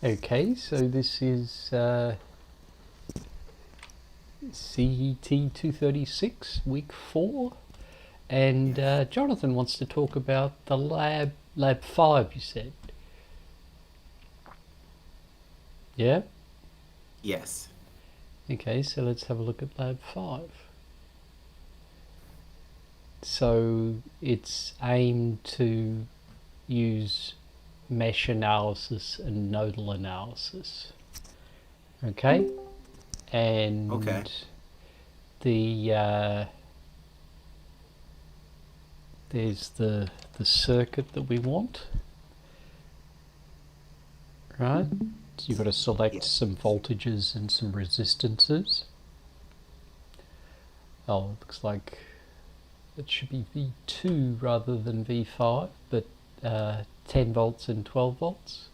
Okay, so this is CET236, week 4, and Jonathan wants to talk about the lab 5, you said. Yeah? Yes. Okay, so let's have a look at lab 5. So it's aimed to use mesh analysis and nodal analysis. Okay? Okay. And the there's the circuit that we want, right? So you've got to select Yeah. some voltages and some resistances. Oh, it looks like it should be V2 rather than V5, but 10 volts and 12 volts.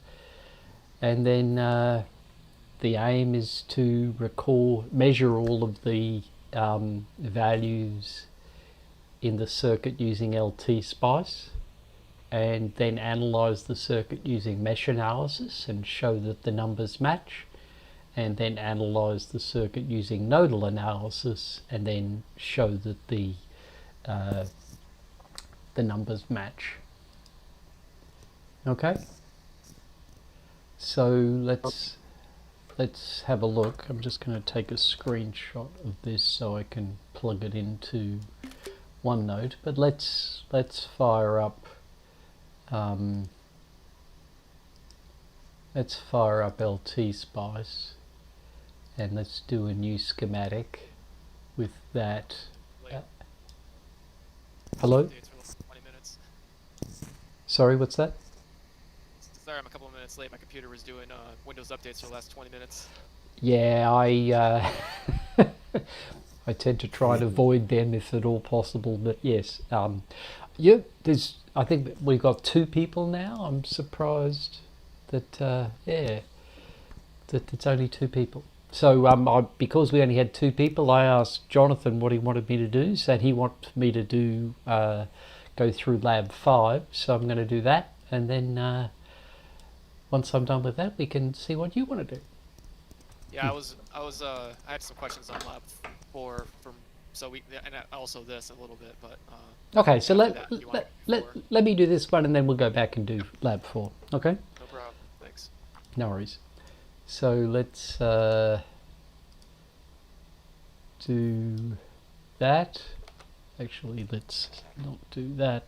And then the aim is to measure all of the values in the circuit using LT Spice, and then analyze the circuit using mesh analysis and show that the numbers match, and then analyze the circuit using nodal analysis and then show that the numbers match. Okay, so let's have a look. I'm just going to take a screenshot of this so I can plug it into OneNote, but let's fire up LT Spice, and let's do a new schematic with that. Hello? 20 minutes. Sorry, what's that? Sorry, I'm a couple of minutes late. My computer was doing Windows updates for the last 20 minutes. Yeah, I tend to try and avoid them if at all possible, but yes. I think we've got 2 people now. I'm surprised that, that it's only 2 people. So because we only had 2 people, I asked Jonathan what he wanted me to do. Said he wanted me to do go through lab 5. So I'm going to do that, and then once I'm done with that, we can see what you want to do. Yeah, I had some questions on lab 4 and also this a little bit, but okay. So let me do this one, and then we'll go back and do lab 4. Okay. No problem. Thanks. No worries. So let's do that. Actually, let's not do that.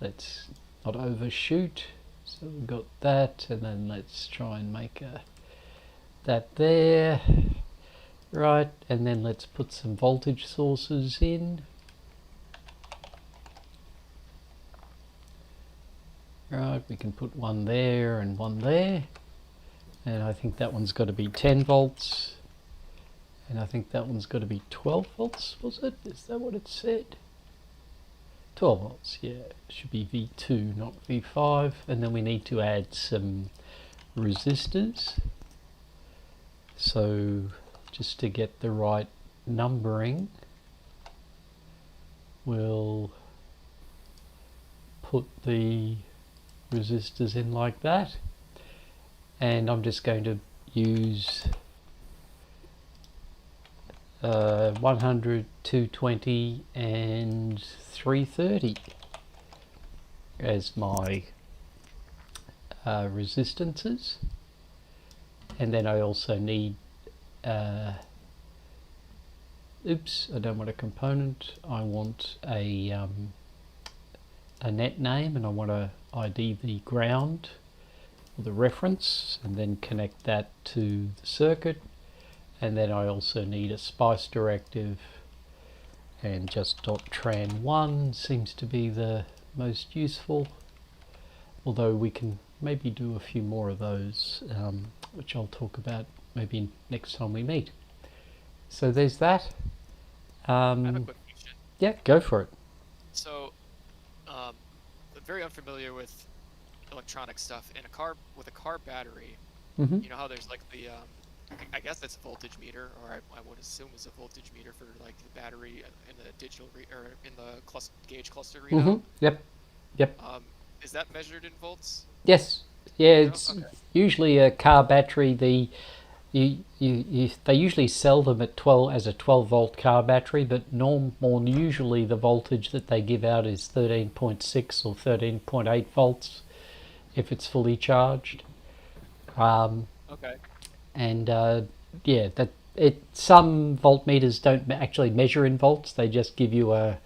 Let's not overshoot. So we've got that, and then let's try and make that there. Right, and then let's put some voltage sources in. Right, we can put one there and one there. And I think that one's got to be 10 volts. And I think that one's got to be 12 volts, was it? Is that what it said? 12 volts, yeah. It should be V2, not V5. And then we need to add some resistors. So just to get the right numbering, we'll put the resistors in like that. And I'm just going to use 100, 220 and 330 as my resistances. And then I also need oops, I don't want a component. I want a net name, and I want to ID the ground or the reference, and then connect that to the circuit. And then I also need a spice directive, and just .tran1 seems to be the most useful, although we can maybe do a few more of those, which I'll talk about maybe next time we meet. So there's that. I have a quick question. Yeah, go for it. So, I'm very unfamiliar with electronic stuff. In a car with a car battery, Mm-hmm. you know how there's like the I guess that's a voltage meter, or I would assume is a voltage meter for like the battery in the digital or in the gauge cluster readout. Mm-hmm. Yep. Is that measured in volts? Yes. Yeah, No? it's Okay. usually a car battery, they usually sell them at 12 as a 12 volt car battery, but more usually the voltage that they give out is 13.6 or 13.8 volts if it's fully charged. Okay. And yeah, some voltmeters don't actually measure in volts. They just give you a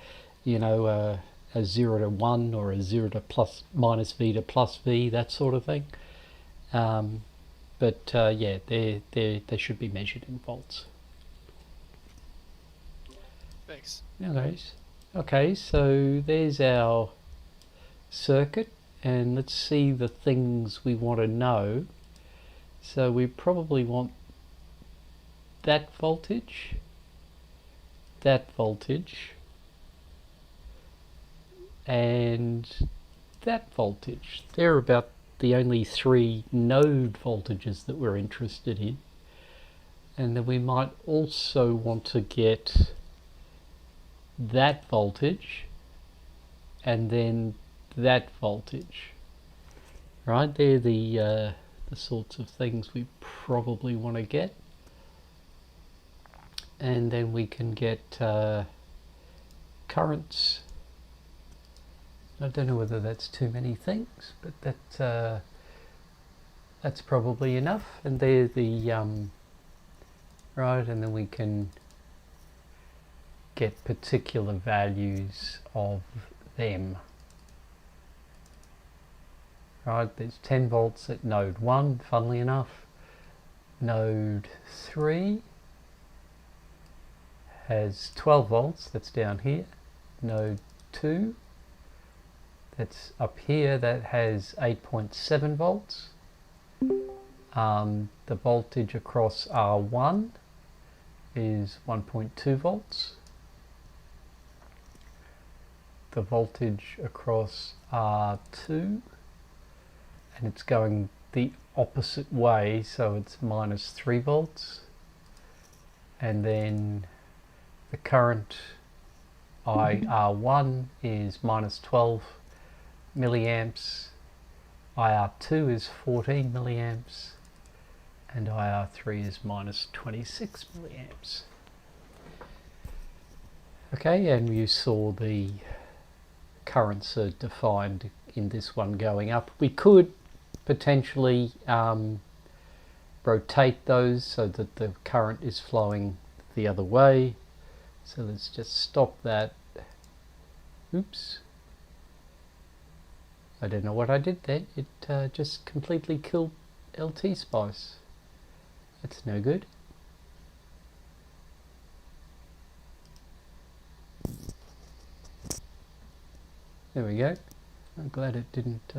0 to 1 or a 0 to minus V to plus V, that sort of thing. But yeah, they should be measured in volts. Thanks. Okay, so there's our circuit, and let's see the things we want to know. So we probably want that voltage, and that voltage. They're about the only three node voltages that we're interested in. And then we might also want to get that voltage and then that voltage. Right, they're the sorts of things we probably want to get. And then we can get currents. I don't know whether that's too many things, but that's probably enough. And they're the right, and then we can get particular values of them. Right, there's 10 volts at node 1, funnily enough. Node 3 has 12 volts, that's down here. Node 2, that's up here, that has 8.7 volts. The voltage across R1 is 1.2 volts. The voltage across R2, and it's going the opposite way, so it's minus 3 volts. And then the current IR1 is minus 12 milliamps, IR2 is 14 milliamps, and IR3 is minus 26 milliamps. Okay, and you saw the currents are defined in this one going up. We could potentially rotate those so that the current is flowing the other way. So let's just stop that. Oops. I don't know what I did there. It just completely killed LT Spice. That's no good. There we go. I'm glad it didn't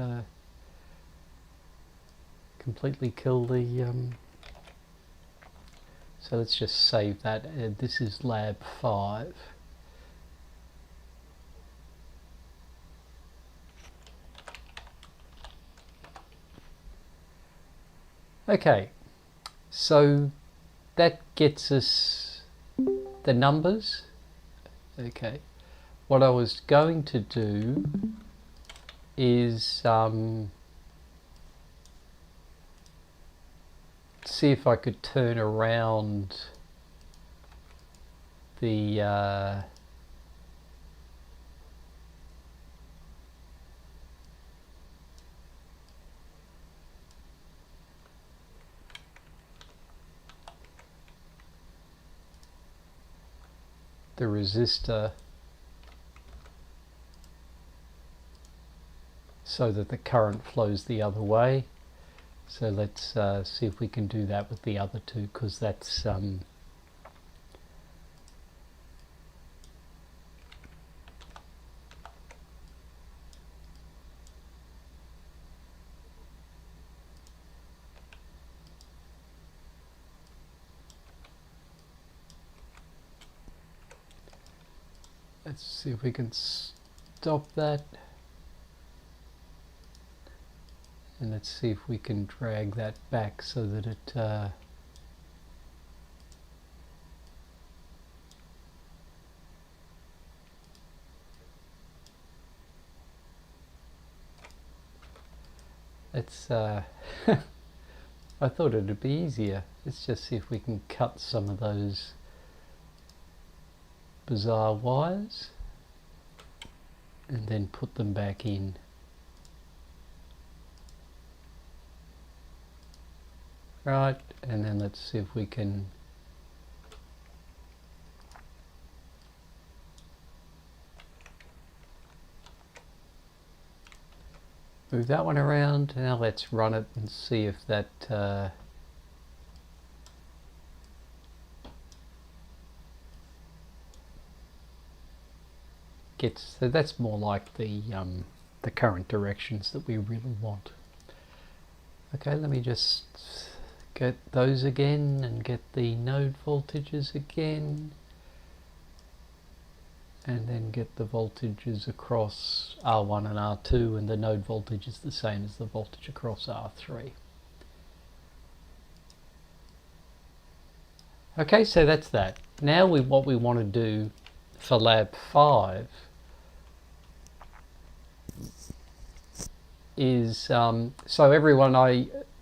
completely kill the... So let's just save that. This is lab 5. Okay, so that gets us the numbers. Okay, what I was going to do is see if I could turn around the resistor so that the current flows the other way. So let's see if we can do that with the other two, because that's let's see if we can stop that. And let's see if we can drag that back so that it let's I thought it'd be easier. Let's just see if we can cut some of those bizarre wires and then put them back in. Right, and then let's see if we can move that one around. Now let's run it and see if that gets, so that's more like the current directions that we really want. Okay, let me just get those again and get the node voltages again, and then get the voltages across R1 and R2, and the node voltage is the same as the voltage across R3. Okay, so that's that. Now what we want to do for lab 5 is, so everyone,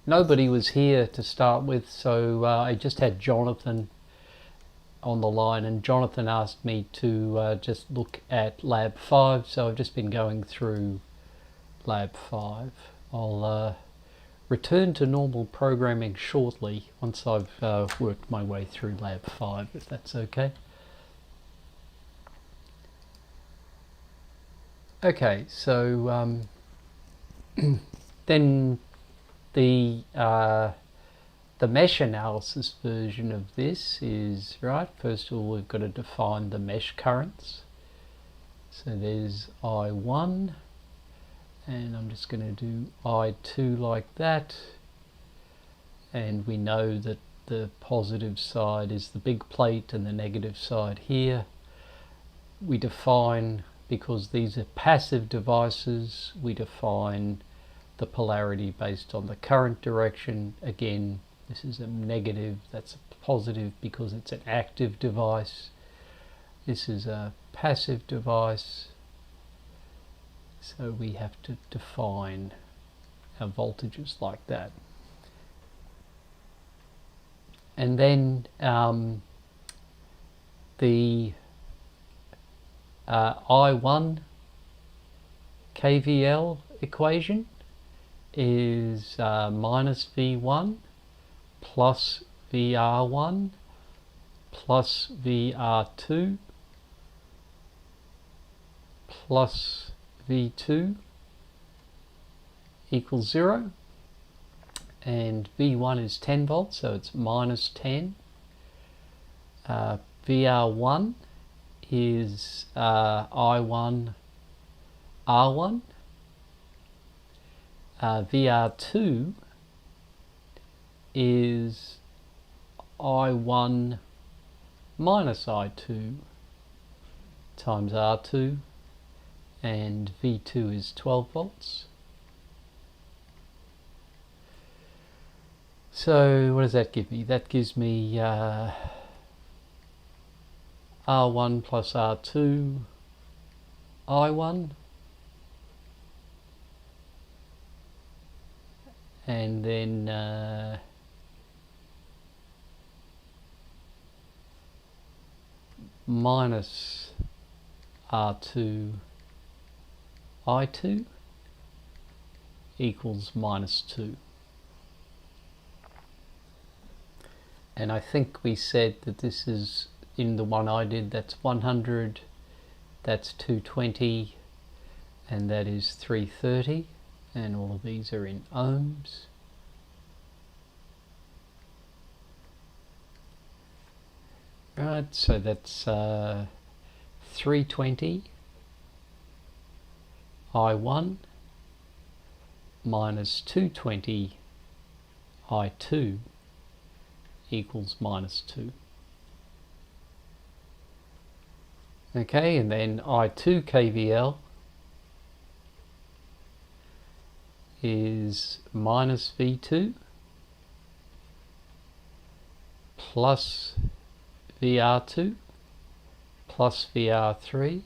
nobody was here to start with, so I just had Jonathan on the line, and Jonathan asked me to just look at lab 5, so I've just been going through lab 5. I'll return to normal programming shortly once I've worked my way through lab 5, if that's okay. Okay, so then the mesh analysis version of this is, right, first of all we've got to define the mesh currents. So there's I1, and I'm just going to do I2 like that, and we know that the positive side is the big plate and the negative side here. We define, because these are passive devices, we define the polarity based on the current direction. Again, this is a negative, that's a positive because it's an active device. This is a passive device, so we have to define our voltages like that. And then the I1 KVL equation is minus V1 plus VR1 plus VR2 plus V2 equals 0, and V1 is 10 volts, so it's minus 10. VR1 is I1 R1. VR2 is I1 minus I2 times R2, and V2 is 12 volts. So what does that give me? That gives me R1 plus R2 I1, and then minus R2 I2 equals minus 2. And I think we said that this is, in the one I did, that's 100, that's 220, and that is 330, and all of these are in ohms. Right, so that's 320 I1 minus 220 I2 equals minus 2. Okay, and then I2 KVL is minus V2 plus VR2 plus VR3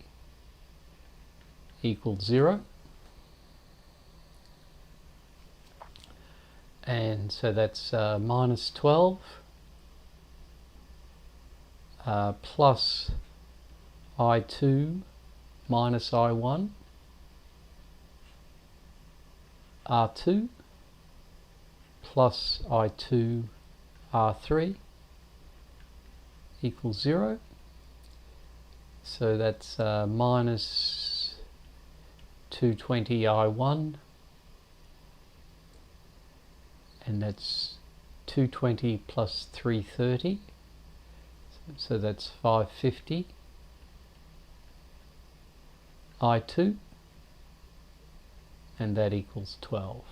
equals 0. and so that's minus 12 plus I2 minus I1 R2 plus I2 R3 equals 0. So that's minus 220 I1, and that's 220 plus 330, so that's 550 I2, and that equals 12.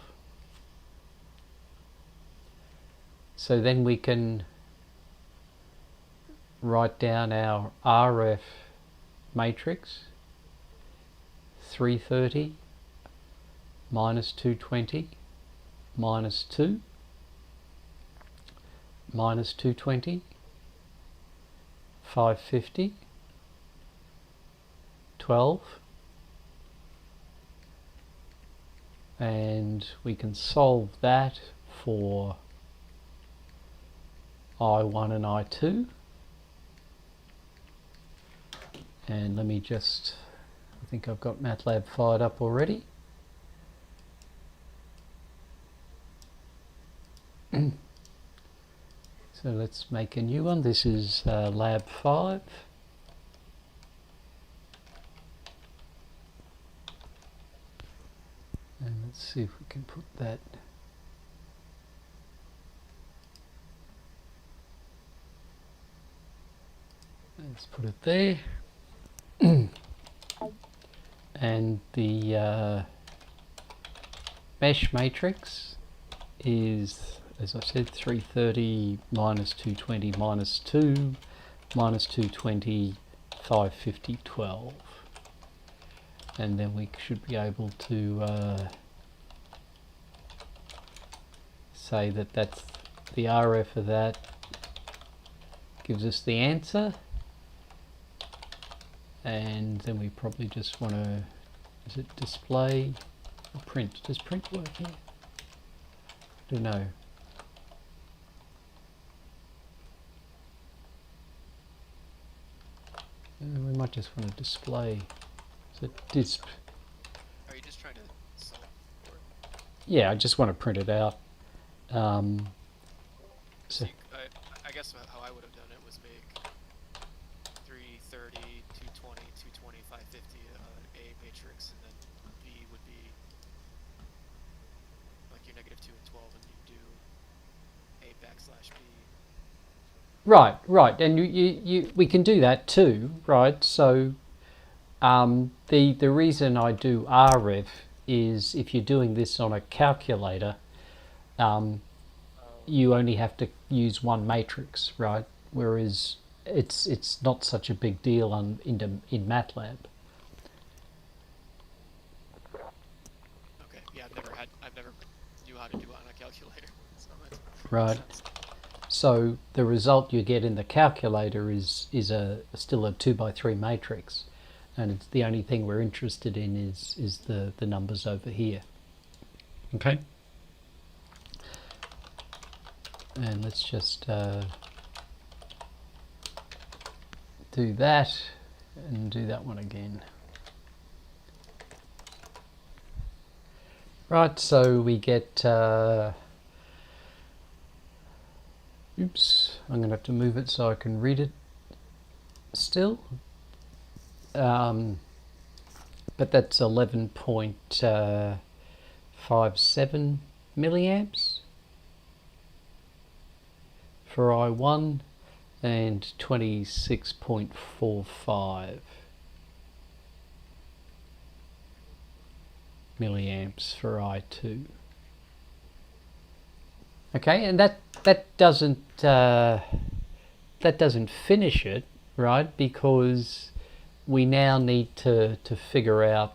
So then we can write down our RF matrix: 330 minus 220 minus 2 minus 220, 550, 12, and we can solve that for I1 and I2. And let me just, I think I've got MATLAB fired up already. So let's make a new one. This is Lab 5. And let's see if we can put that. Let's put it there. And the mesh matrix is, as I said, 330 minus 220 minus 2 minus 220, 550, 12. And then we should be able to say that that's the RF of that gives us the answer. And then we probably just want to, is it display or print? Does print work here? I don't know. We might just want to display. So disp. Are you just trying to solve for it? Yeah, I just want to print it out. So I guess how I would have done it was make 330, 220, 220, 550 A matrix, and then B would be like your negative 2 and 12, and you do A backslash B. right, and we can do that too, right? So the reason I do RF is if you're doing this on a calculator, you only have to use one matrix, right? Whereas it's not such a big deal in MATLAB. Okay, yeah, I've never knew how to do it on a calculator. So that Right. makes sense. So the result you get in the calculator is still a 2x3 matrix, and it's the only thing we're interested in is the numbers over here. Okay. And let's just do that and do that one again. Right, so we get oops, I'm going to have to move it so I can read it still. But that's 11.57 milliamps for I1 and 26.45 milliamps for I2. Okay, and that doesn't finish it, right? Because we now need to figure out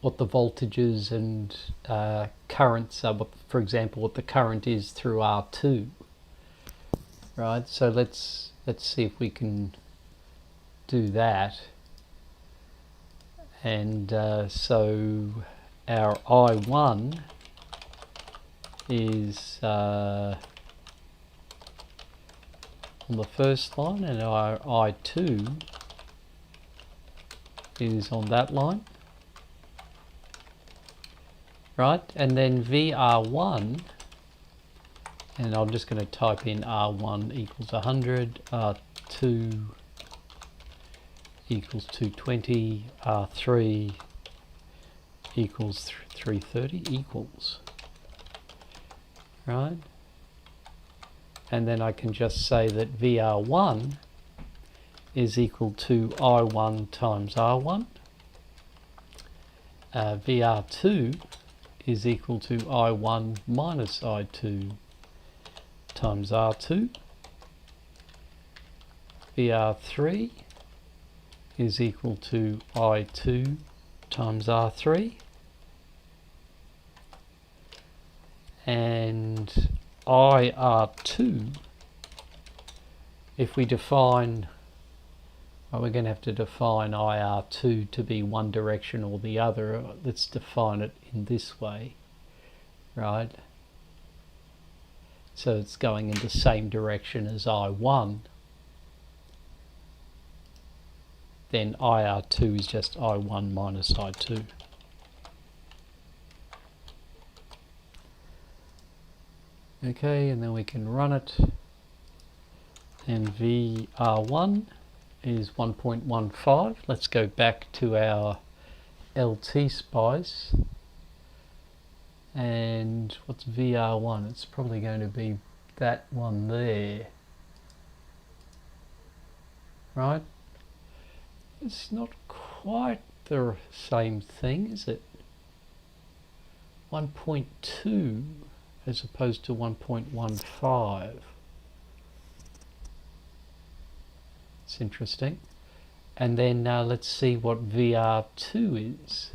what the voltages and currents are. For example, what the current is through R2, right? So let's see if we can do that. And so our I1 is on the first line, and our I2 is on that line, right? And then VR1, and I'm just going to type in R1 equals 100, R2 equals 220, R3 equals 330 equals, right? And then I can just say that VR1 is equal to I1 times R1. VR2 is equal to I1 minus I2 times R2. VR3 is equal to I2 times R3. And IR2, if we define, well, we're going to have to define IR2 to be one direction or the other. Let's define it in this way, right? So it's going in the same direction as I1. Then IR2 is just I1 minus I2. Okay, and then we can run it. And VR1 is 1.15. Let's go back to our LT spice. And what's VR1? It's probably going to be that one there. Right? It's not quite the same thing, is it? 1.2 as opposed to 1.15. It's interesting. And then let's see what VR2 is.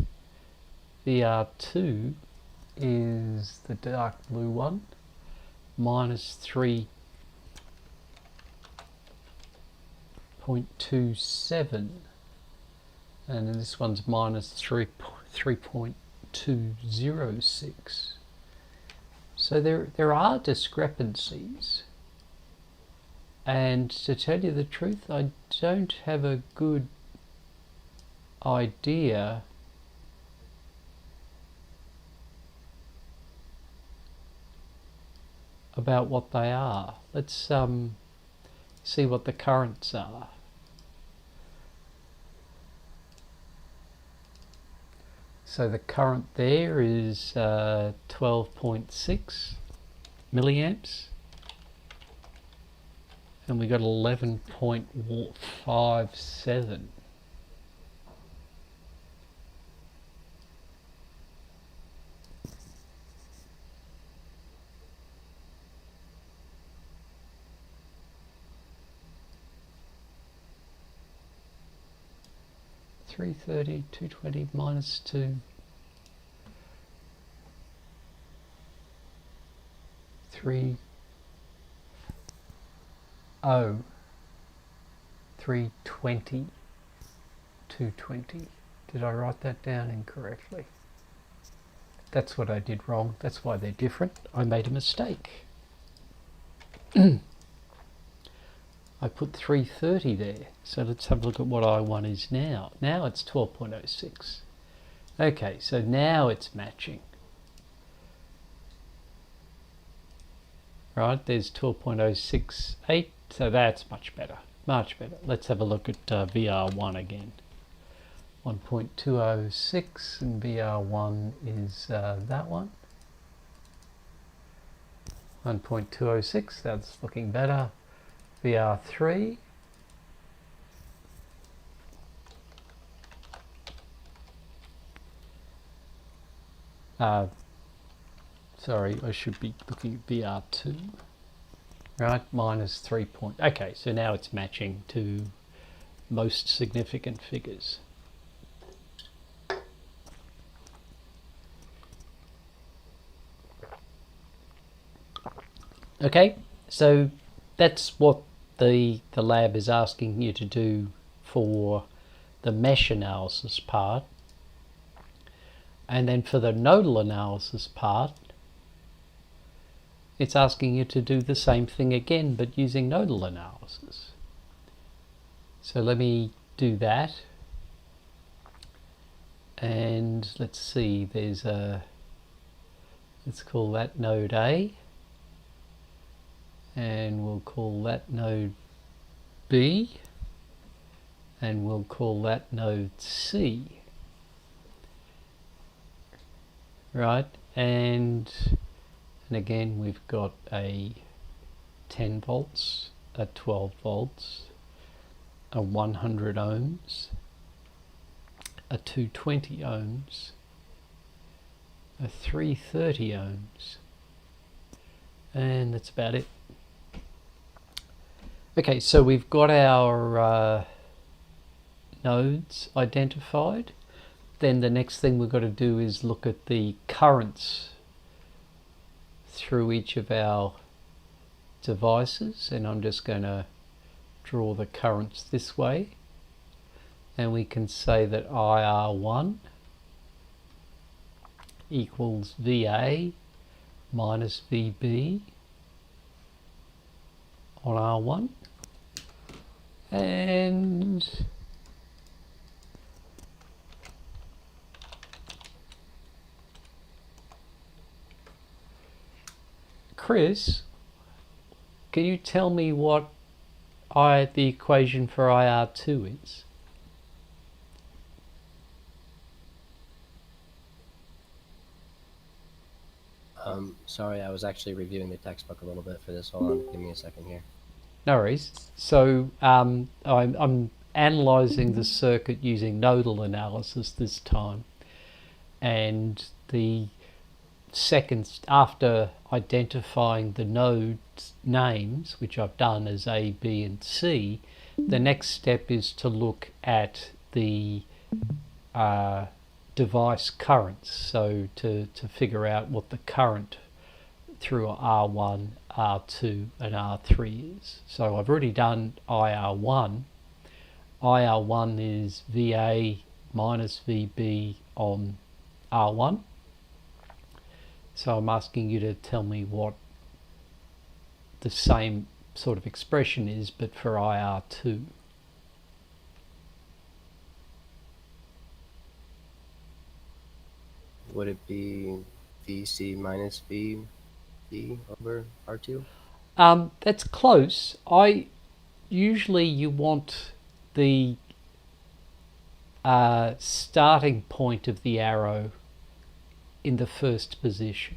VR2 is the dark blue one, minus 3.27, and then this one's minus 3.206. So there are discrepancies, and to tell you the truth, I don't have a good idea about what they are. Let's see what the currents are. So the current there is 12.6 milliamps, and we got 11.57. $330, $220 minus 2. 3 0 320 220. Did I write that down incorrectly? That's what I did wrong. That's why they're different. I made a mistake. I put 330 there. So let's have a look at what I1 is now. Now it's 12.06. Okay, so now it's matching. Right, there's 12.068, so that's much better, much better. Let's have a look at VR1 again. 1.206, and VR1 is that one. 1.206, that's looking better. VR3. Sorry, I should be looking at VR2. Right, minus 3 point. Okay, so now it's matching to most significant figures. Okay, so that's what the lab is asking you to do for the mesh analysis part. And then for the nodal analysis part, it's asking you to do the same thing again, but using nodal analysis. So let me do that. And let's see, there's a, let's call that node A. And we'll call that node B. And we'll call that node C. Right, and again we've got a 10 volts, a 12 volts, a 100 ohms, a 220 ohms, a 330 ohms, and that's about it. Okay, so we've got our nodes identified. Then the next thing we've got to do is look at the currents through each of our devices, and I'm just going to draw the currents this way, and we can say that IR1 equals VA minus VB on R1, and Chris, can you tell me what the equation for IR2 is? Sorry, I was actually reviewing the textbook a little bit for this. Hold on, give me a second here. No worries. So I'm analysing the circuit using nodal analysis this time, and the second, after identifying the node names, which I've done as A, B and C, the next step is to look at the device currents, so to figure out what the current through R1, R2 and R3 is. So I've already done IR1. IR1 is VA minus VB on R1. So I'm asking you to tell me what the same sort of expression is, but for IR2. Would it be VC minus VB over R2? That's close. Usually you want the starting point of the arrow in the first position,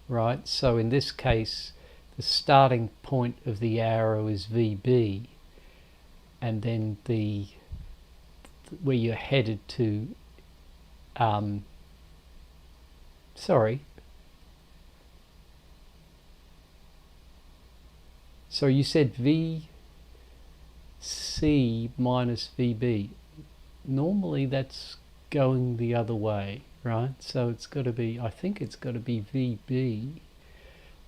right? So in this case, the starting point of the arrow is VB, and then where you're headed to, sorry. So you said VC minus VB. Normally that's going the other way, right? So it's got to be, I think it's got to be VB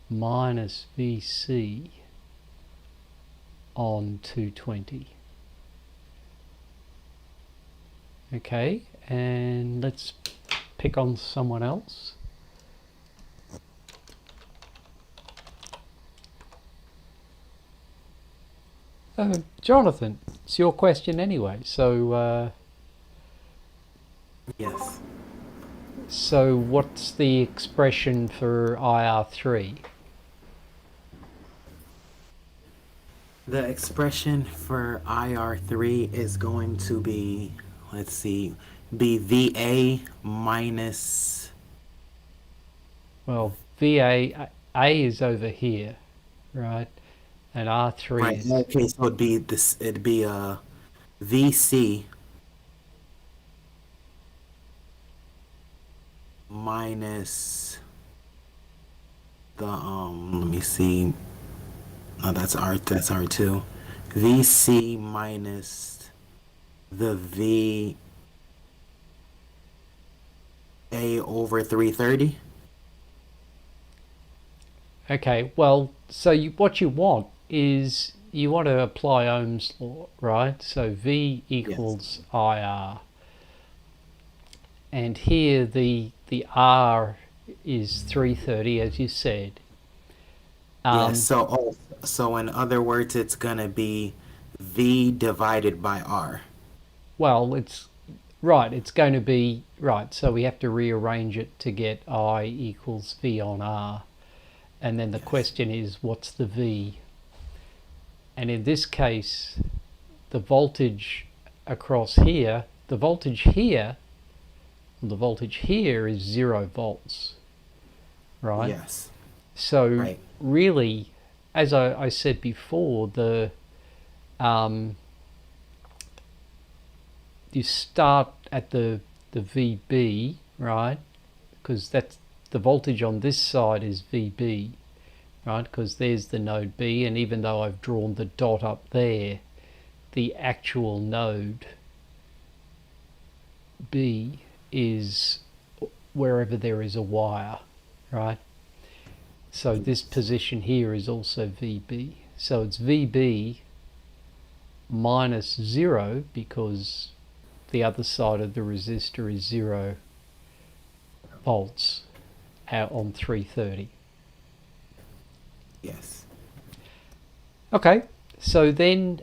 minus VC on 220. Okay, and let's pick on someone else. Jonathan, it's your question anyway, so Yes. so what's the expression for IR3? The expression for IR3 is going to be, let's see, be VA minus, Well, VA, A is over here, right? And R3 right, is, okay, so it'd be VC minus the, let me see, oh, that's R2. VC minus the VA over 330. okay, well, so what you want is you want to apply Ohm's law, right? So V equals IR. And here the R is 330, as you said. Yeah, so in other words, it's gonna be V divided by R. Well, it's right, it's going to be right, so we have to rearrange it to get I equals V on R. And then the Yes. question is, what's the V? And in this case, the voltage across here, the voltage here is 0 volts, right? Yes. So Right. really, as I said before, you start at the VB, right? Because that's the voltage on this side is VB, right? Because there's the node B, and even though I've drawn the dot up there, the actual node B is wherever there is a wire, right? So this position here is also VB. So it's VB minus 0 because the other side of the resistor is 0 volts out on 330. Yes. Okay, so then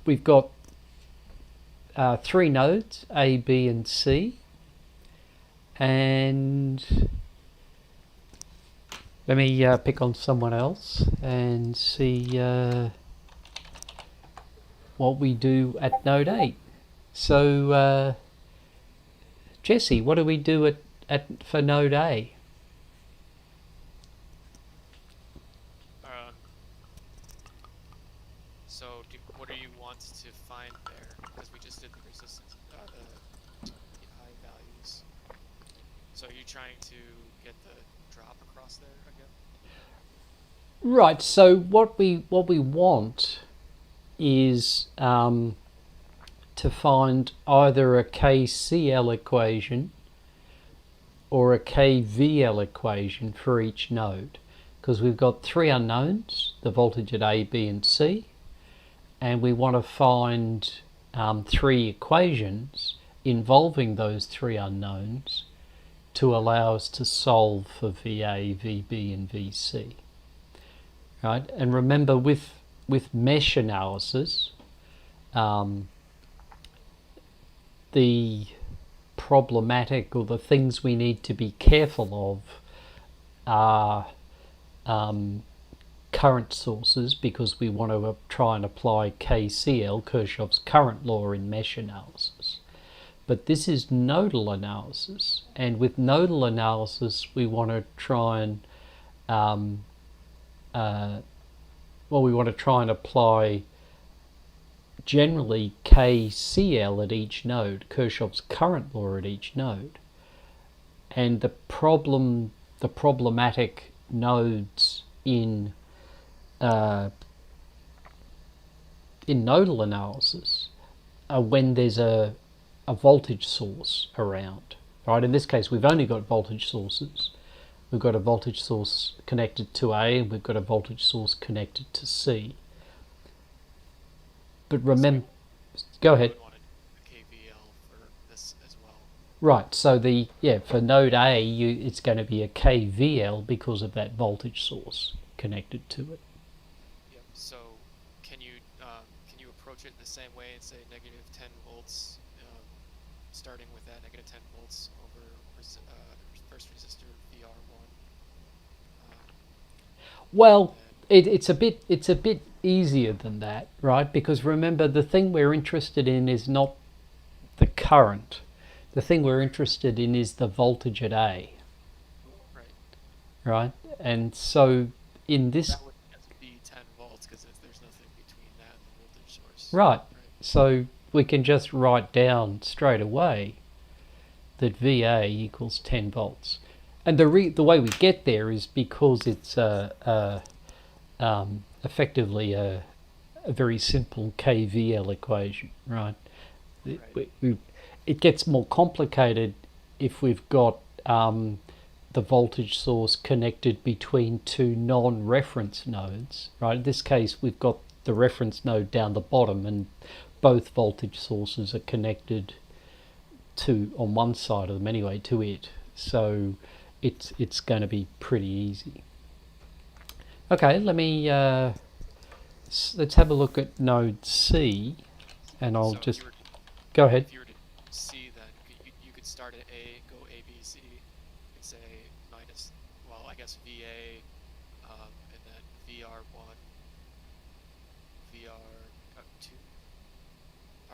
we've got 3 nodes, A, B, and C. And let me pick on someone else and see what we do at node 8. So, Jesse, what do we do for node A? So what do you want to find there? Because we just did the resistance, the high values. So are you trying to get the drop across there again? Right. So what we want is to find either a KCL equation or a KVL equation for each node, because we've got 3 unknowns, the voltage at A, B, and C, and we want to find 3 equations involving those 3 unknowns to allow us to solve for VA, VB, and VC. Right? And remember, with mesh analysis, the problematic or the things we need to be careful of are current sources, because we want to try and apply KCL, Kirchhoff's current law, in mesh analysis. But this is nodal analysis, and with nodal analysis we want to try and apply generally KCL at each node, Kirchhoff's current law at each node. And the problematic nodes in nodal analysis are when there's a voltage source around. Right? In this case, we've only got voltage sources. We've got a voltage source connected to A, and we've got a voltage source connected to C. But remember, go ahead. We wanted a KVL for this as well. Right, so for node A, it's going to be a KVL because of that voltage source connected to it. Yep. So can you approach it the same way and say negative 10 volts, starting with that negative 10 volts over first resistor VR1? Well, it's a bit easier than that, right? Because remember, the thing we're interested in is not the current. The thing we're interested in is the voltage at A. Right. Right? And so in this... That would have to be 10 volts because there's nothing between that and the voltage source. Right. So we can just write down straight away that VA equals 10 volts. And the way we get there is because it's effectively a very simple KVL equation, right? It gets more complicated if we've got the voltage source connected between 2 non-reference nodes, right? In this case, we've got the reference node down the bottom, and both voltage sources are connected to, on one side of them anyway, to it. So it's going to be pretty easy. Okay, let me let's have a look at node C, and I'll So just if you were, go ahead. if you were to C, then you could start at A, go A, B, C, and say minus, well, I guess VA, and then VR1, VR2,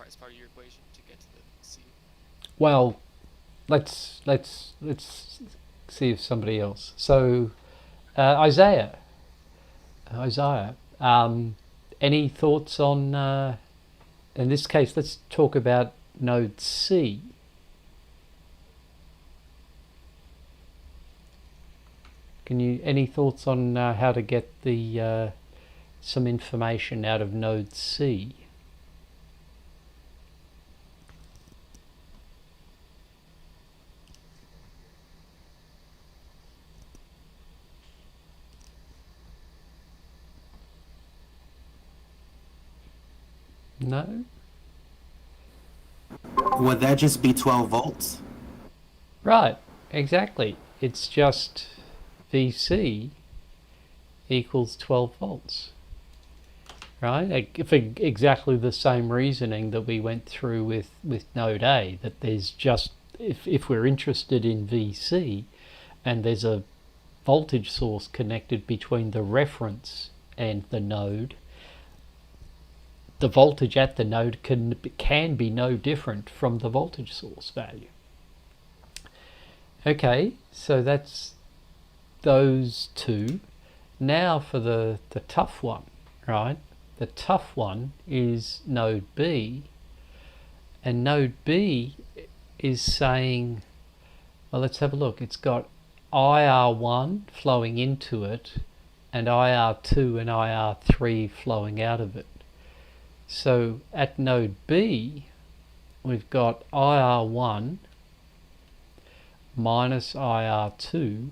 as part of your equation to get to the C. Well, let's see if somebody else. So Isaiah, any thoughts on? In this case, let's talk about node C. Any thoughts on how to get the some information out of node C? No? Would that just be 12 volts? Right, exactly. It's just VC equals 12 volts. Right? For exactly the same reasoning that we went through with node A, that there's just, if we're interested in VC and there's a voltage source connected between the reference and the node, the voltage at the node can be no different from the voltage source value. Okay, so that's those two. Now for the tough one, right? The tough one is node B, and node B is saying, well, let's have a look. It's got IR1 flowing into it and IR2 and IR3 flowing out of it. So at node B, we've got IR1 minus IR2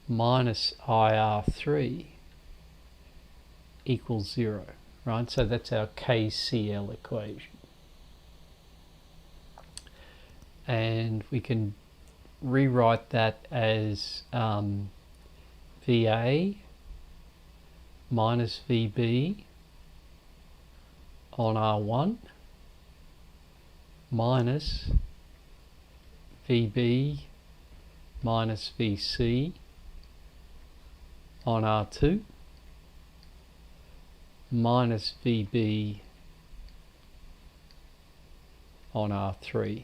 minus IR3 equals 0, right? So that's our KCL equation. And we can rewrite that as VA minus VB on R1 minus VB minus VC on R2 minus VB on R3.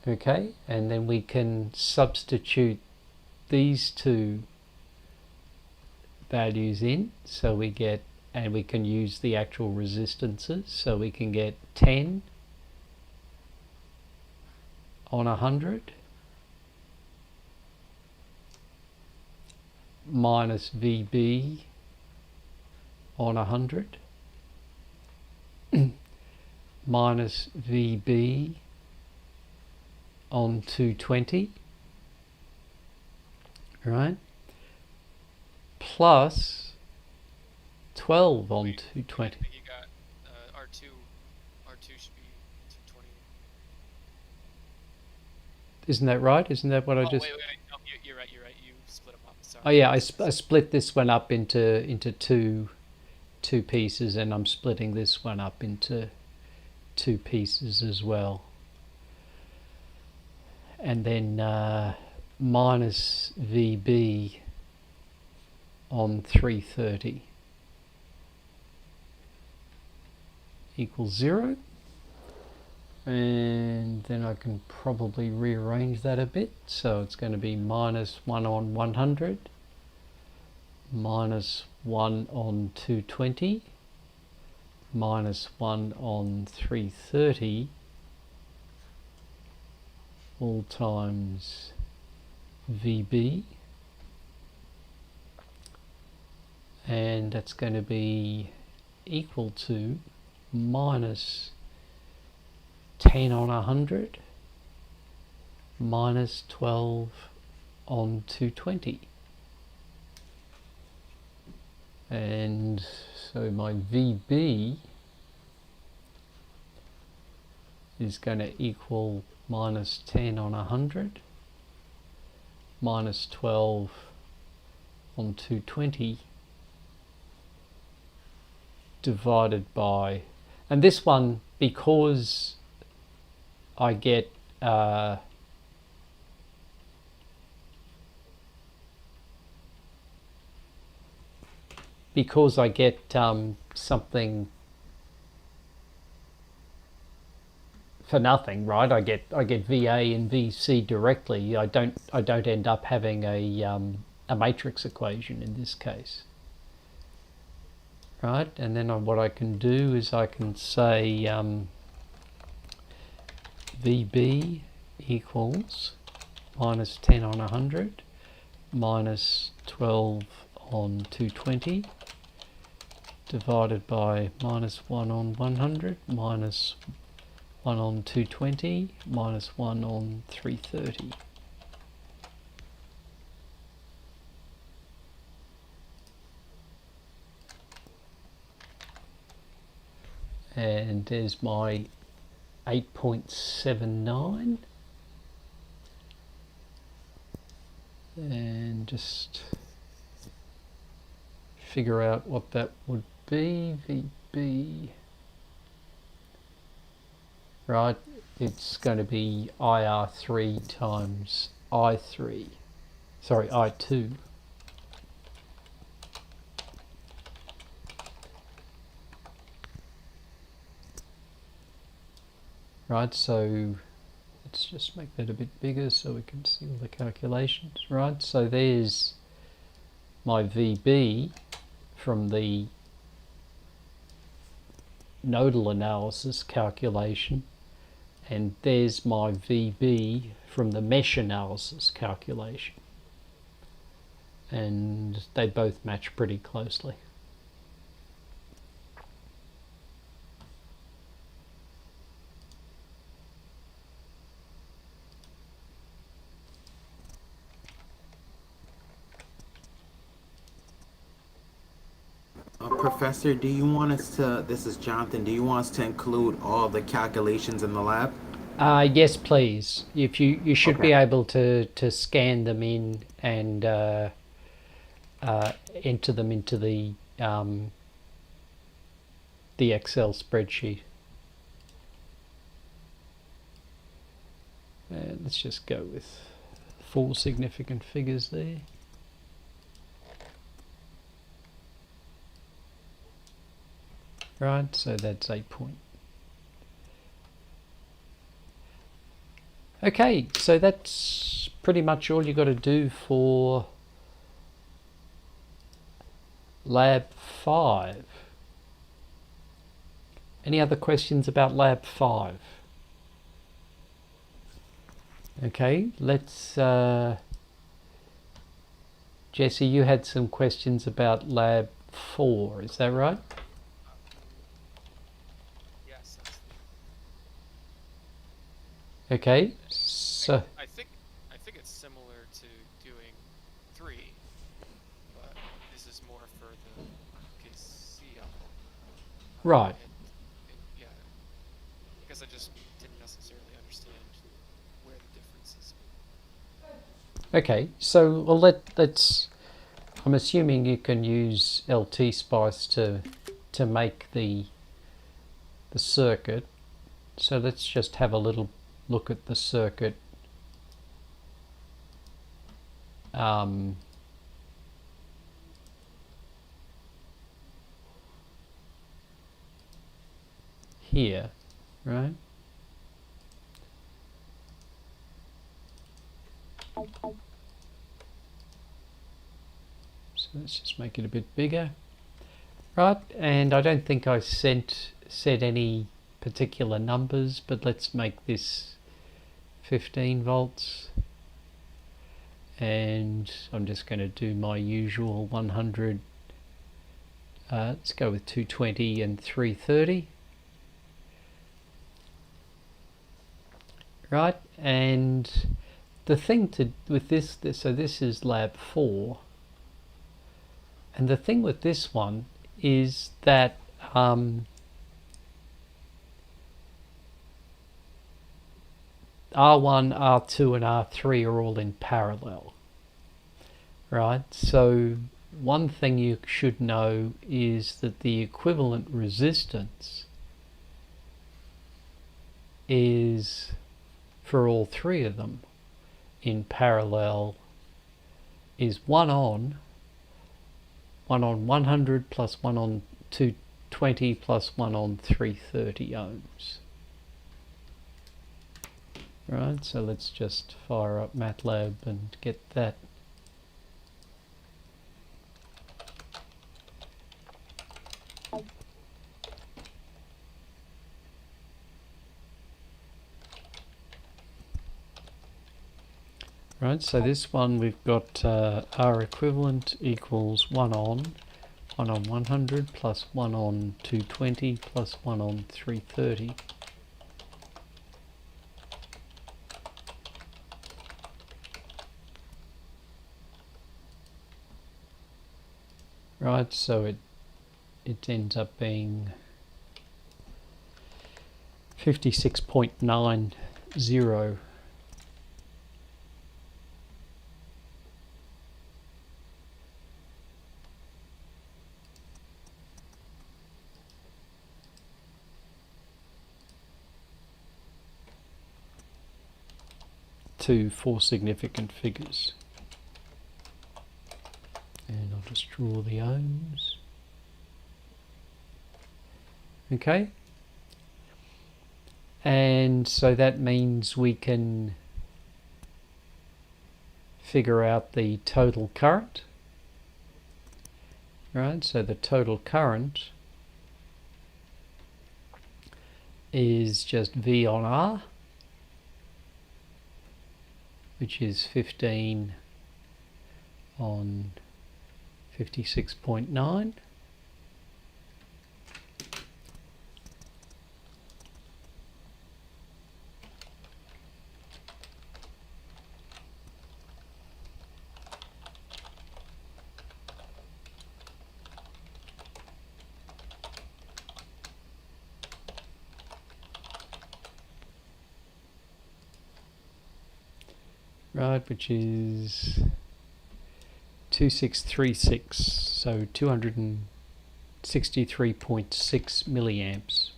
Okay, and then we can substitute these two values in, so we get, and we can use the actual resistances, so we can get 10 on 100 minus VB on 100 minus VB on 220, right, plus 12 on 220. You got R2 should be 220. Isn't that right? Isn't that what I just... Wait. No, you're right. You split them up. Sorry. Oh yeah, I split this one up into two pieces, and I'm splitting this one up into two pieces as well. And then minus VB on 330 equals 0. And then I can probably rearrange that a bit. So it's going to be minus 1 on 100 minus 1 on 220 minus 1 on 330 all times VB, and that's going to be equal to minus 10 on 100 minus 12 on 220. And So my VB is going to equal minus 10 on 100 minus 12 on 220 divided by, and this one, because I get something for nothing, right? I get VA and VC directly. I don't end up having a matrix equation in this case, right? And then what I can do is I can say VB equals minus 10 on 100 minus 12 on 220 divided by minus 1 on 100 minus 1 on 220 minus 1 on 330. And there's my 8.79. And just figure out what that would be. VB, right, it's going to be IR3 times I2. Right, so let's just make that a bit bigger so we can see all the calculations. Right, so there's my VB from the nodal analysis calculation, and there's my VB from the mesh analysis calculation, and they both match pretty closely. Professor, do you want us to, this is Jonathan, do you want us to include all the calculations in the lab? Yes, please. If you should Okay. be able to scan them in and enter them into the Excel spreadsheet. Let's just go with 4 significant figures there. Right, so that's 8 point. Okay, so that's pretty much all you got to do for Lab 5. Any other questions about Lab 5? Okay, let's... Jesse, you had some questions about Lab 4, is that right? Yes, that's Okay, so... I think it's similar to doing 3, but this is more for the PC of it. Right. Yeah, because I just didn't necessarily understand where the difference is. Okay, so well, let's. I'm assuming you can use LT Spice to make the circuit. So let's just have a little look at the circuit. Here, right? So let's just make it a bit bigger, right? And I don't think I said any particular numbers, but let's make this 15 volts, and I'm just going to do my usual 100. Let's go with 220 and 330. Right, and the thing with this, so this is Lab 4, and the thing with this one is that R1, R2 and R3 are all in parallel, right? So one thing you should know is that the equivalent resistance is, for all three of them in parallel, is 1 on 100 plus 1 on 220 plus 1 on 330 ohms. Right, so let's just fire up MATLAB and get that. Right, so this one we've got R equivalent equals 1 on 100 plus 1 on 220 plus 1 on 330. Right, so it ends up being 56.90. To 4 significant figures. And I'll just draw the ohms. Okay. And so that means we can figure out the total current. Right, so the total current is just V on R, which is 15 on 56.9. Right, which is 2636, so 263.6 milliamps.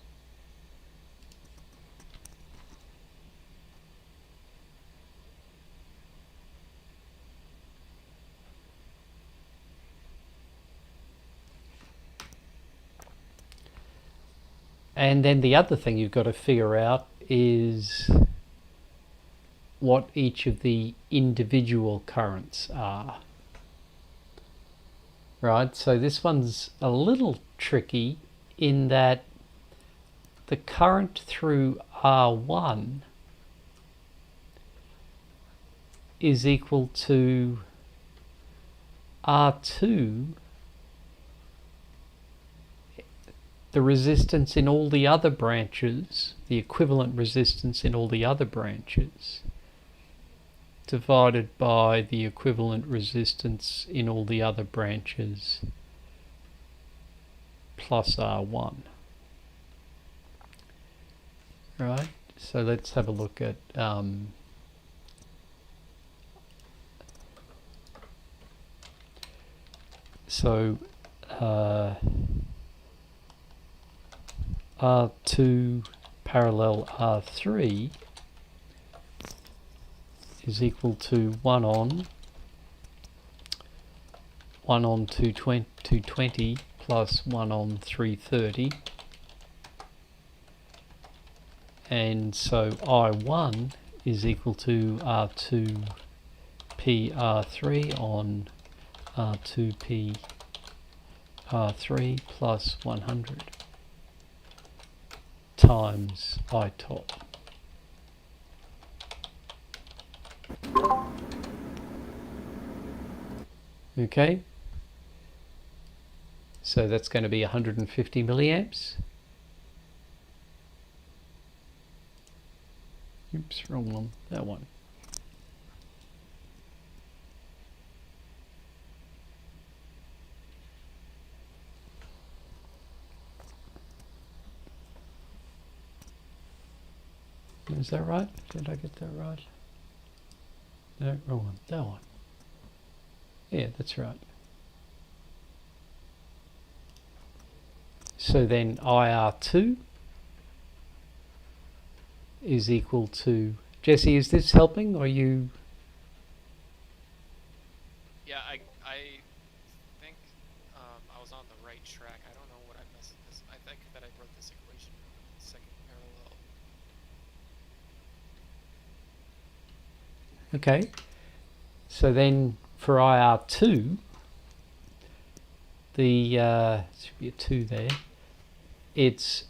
And then the other thing you've got to figure out is what each of the individual currents are. Right, so this one's a little tricky in that the current through R1 is equal to R2, the resistance in all the other branches, the equivalent resistance in all the other branches, divided by the equivalent resistance in all the other branches plus R1. Right, so let's have a look at R2 parallel R3 is equal to 1 on 220 plus 1 on 330, and so I1 is equal to R2 P R3 on R2 P R3 plus 100 times I top. Okay, so that's going to be 150 milliamps. Oops, wrong one, that one. Is that right? Did I get that right? No, wrong one. That one. Yeah, that's right. So then IR2 is equal to... Jesse, is this helping, or you... Yeah, I think I was on the right track. I don't know what I messed this. I think that I wrote this equation second parallel. Okay. So then for IR2, the should be a 2 there. It's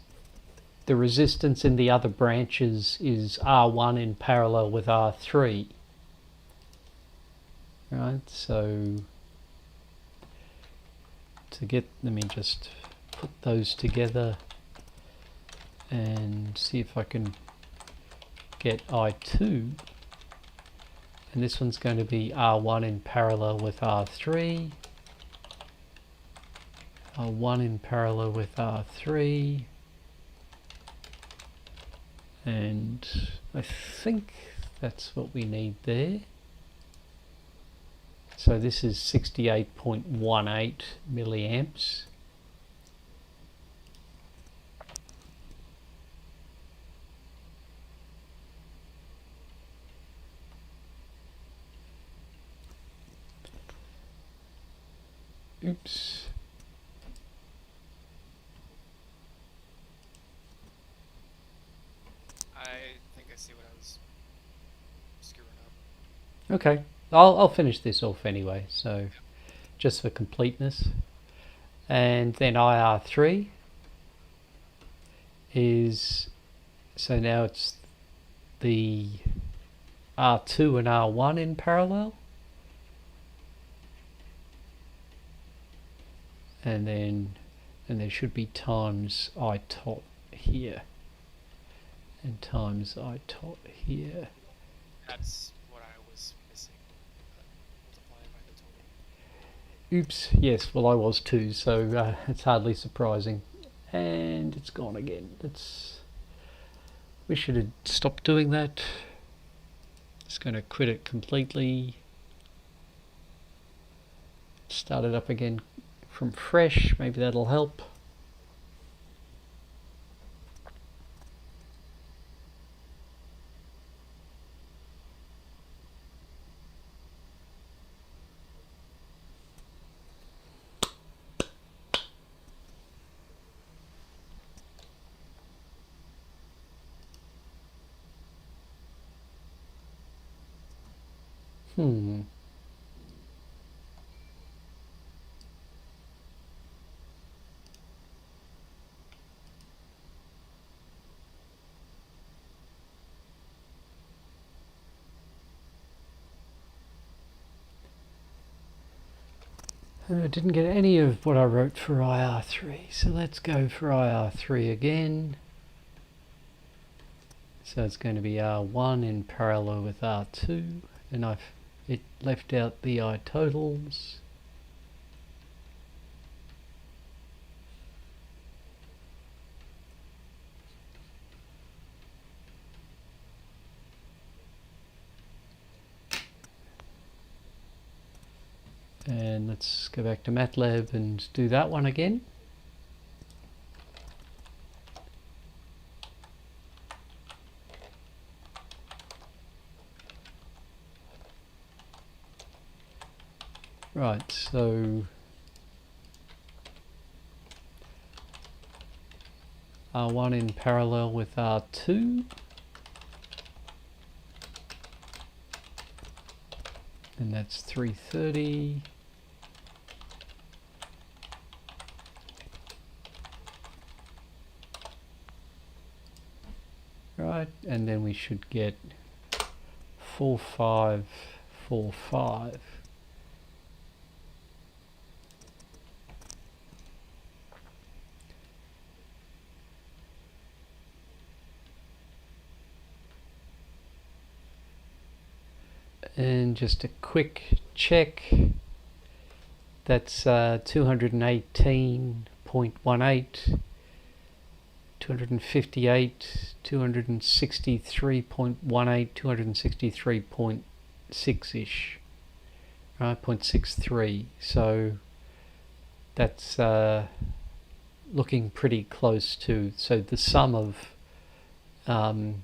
the resistance in the other branches is R1 in parallel with R3. Right, so to get, let me just put those together and see if I can get I2. And this one's going to be R1 in parallel with R3. R1 in parallel with R3. And I think that's what we need there. So this is 68.18 milliamps. Oops. I think I see what I was screwing up. Okay, I'll finish this off anyway, so just for completeness. And then IR3 is, so now it's the R2 and R1 in parallel. And there should be times I tot here. And times I tot here. That's what I was missing. Multiplying by the total. Oops, yes, well I was too, so it's hardly surprising. And it's gone again. We should have stopped doing that. Just going to quit it completely. Start it up again from fresh, maybe that'll help. I didn't get any of what I wrote for IR3, so let's go for IR3 again. So it's going to be R1 in parallel with R2, and it left out the I totals. And let's go back to MATLAB and do that one again. Right, so R1 in parallel with R2. And that's 330. Right, and then we should get 4545. And just a quick check, that's 218.18 258, 263.18, 263.6-ish, right, 0.63. So that's looking pretty close to, so the sum of I1,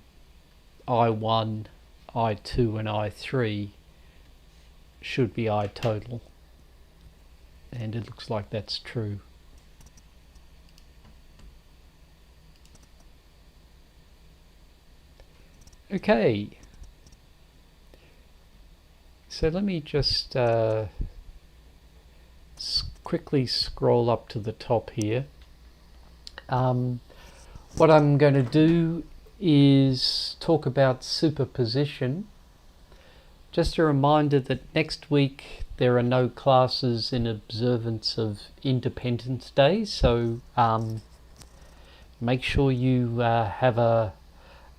I2 and I3 should be I total, and it looks like that's true. Okay, so let me just quickly scroll up to the top here. What I'm going to do is talk about superposition. Just a reminder that next week there are no classes in observance of Independence Day, so make sure you have a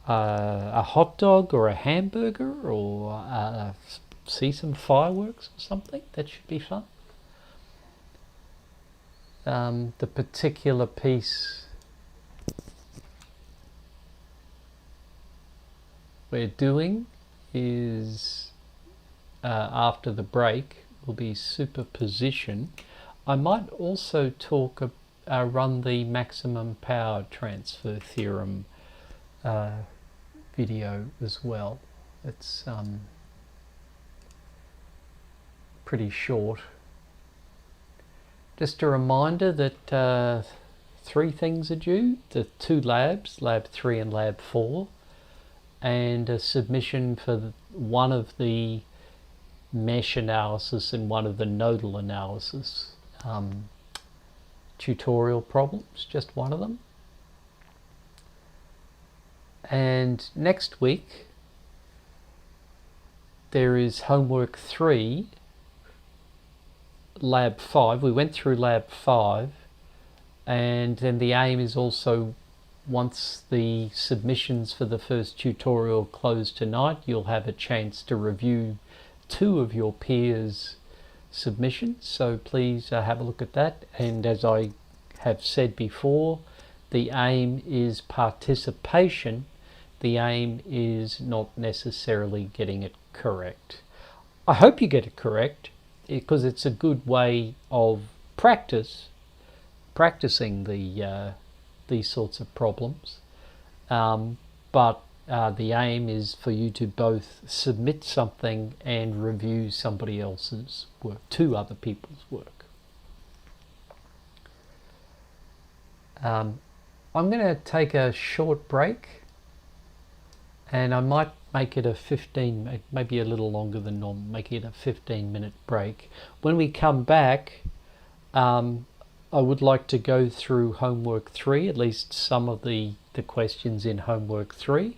hot dog or a hamburger, or see some fireworks or something. That should be fun. The particular piece we're doing is after the break will be superposition. I might also talk run the maximum power transfer theorem video as well. It's pretty short. Just a reminder that 3 things are due: the 2 labs, lab 3 and lab 4, and a submission for one of the mesh analysis and one of the nodal analysis tutorial problems, just one of them. And next week there is homework 3, lab 5. We went through lab 5, and then the aim is also, once the submissions for the first tutorial close tonight, you'll have a chance to review 2 of your peers' submissions, so please have a look at that. And as I have said before, the aim is participation. The aim is not necessarily getting it correct. I hope you get it correct, because it's a good way of practicing these sorts of problems. But the aim is for you to both submit something and review somebody else's work, 2 other people's work. I'm going to take a short break, and I might make it a 15, maybe a little longer than normal, make it a 15-minute break. When we come back, I would like to go through homework 3, at least some of the questions in homework 3,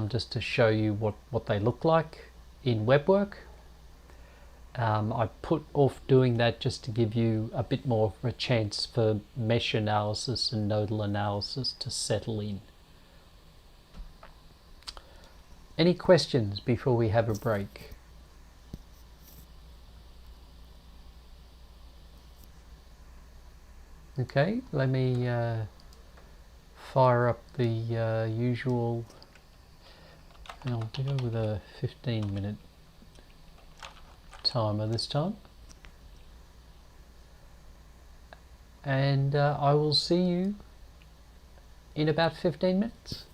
just to show you what they look like in WebWork. I put off doing that just to give you a bit more of a chance for mesh analysis and nodal analysis to settle in. Any questions before we have a break? Okay, let me fire up the usual, and I'll go with a 15-minute timer this time. And I will see you in about 15 minutes.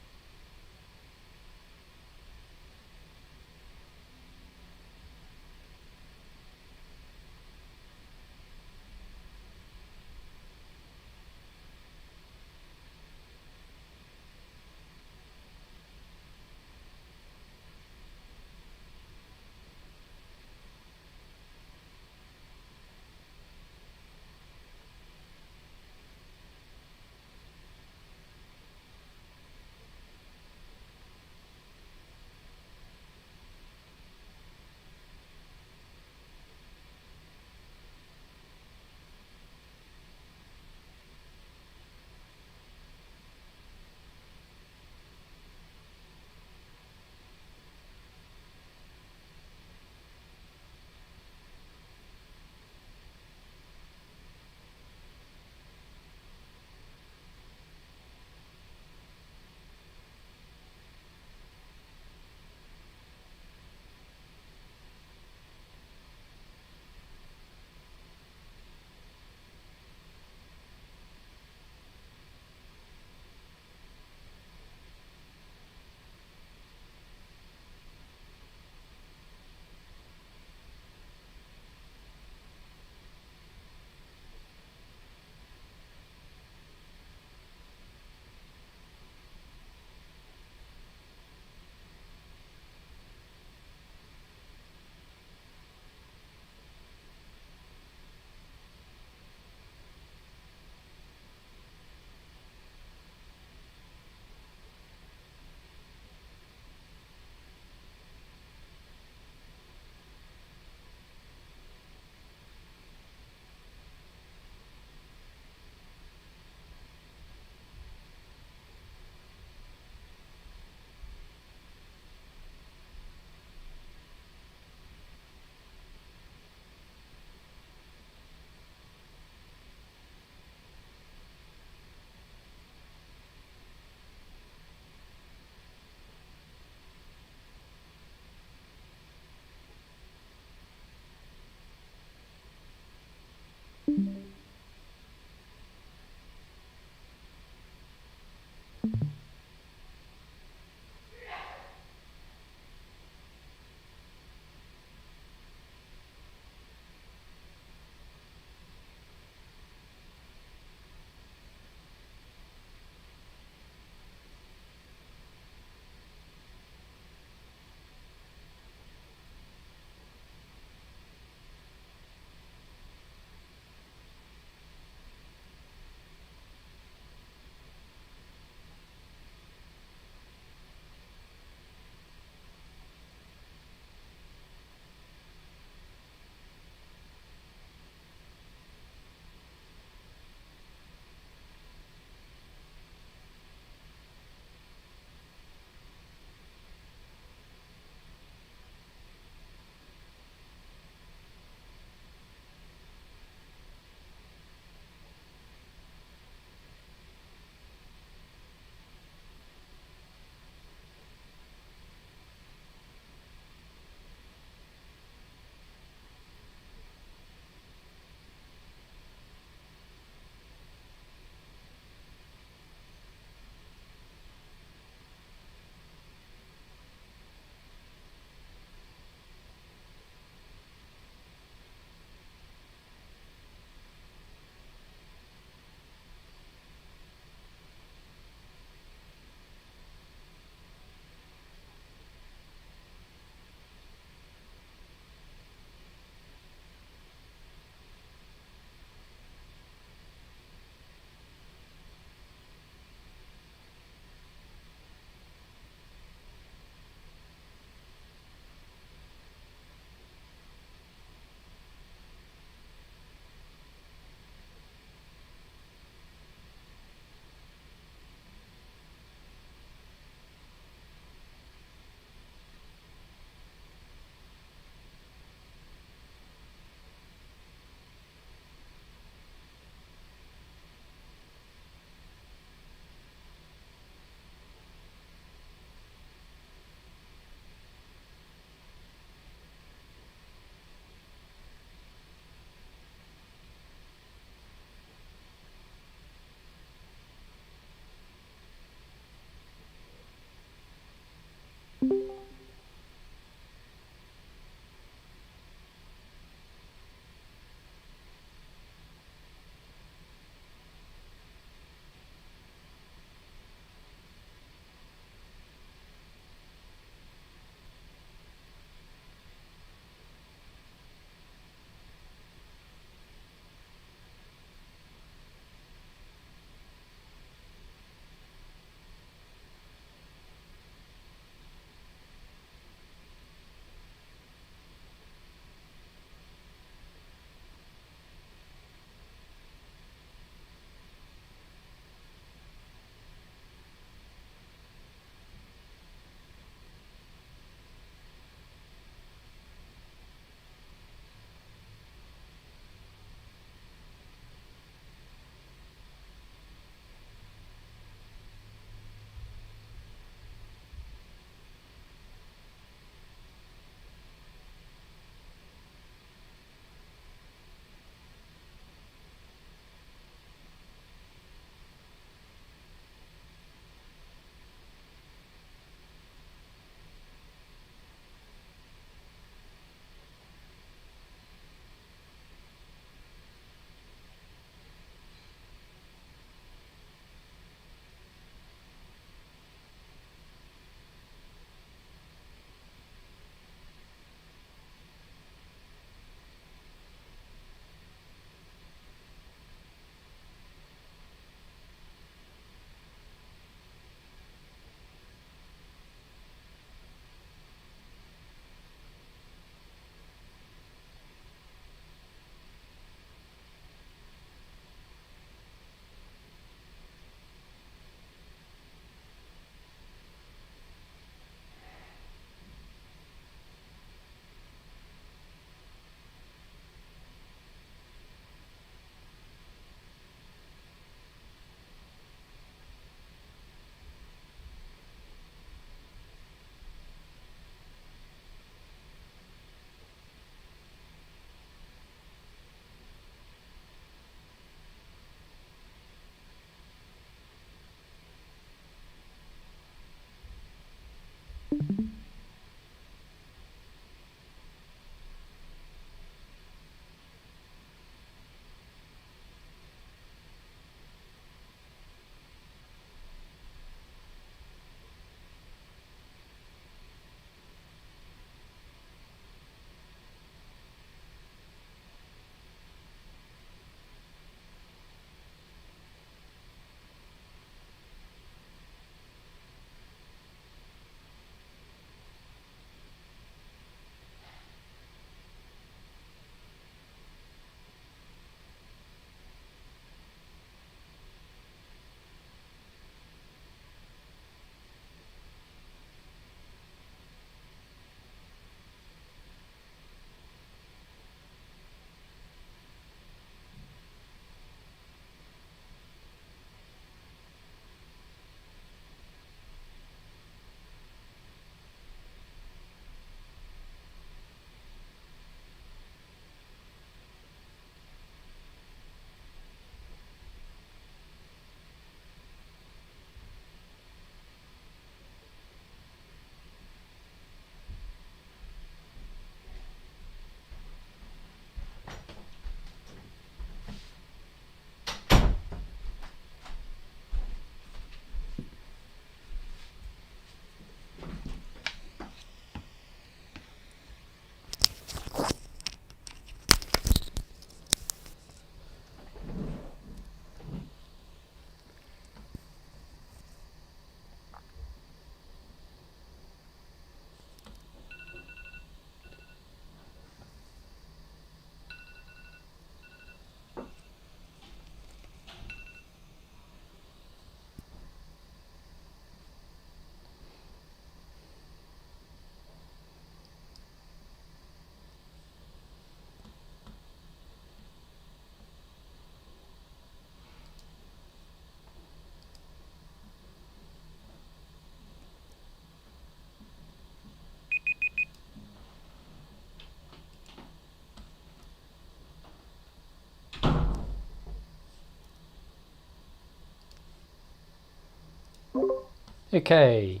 Okay,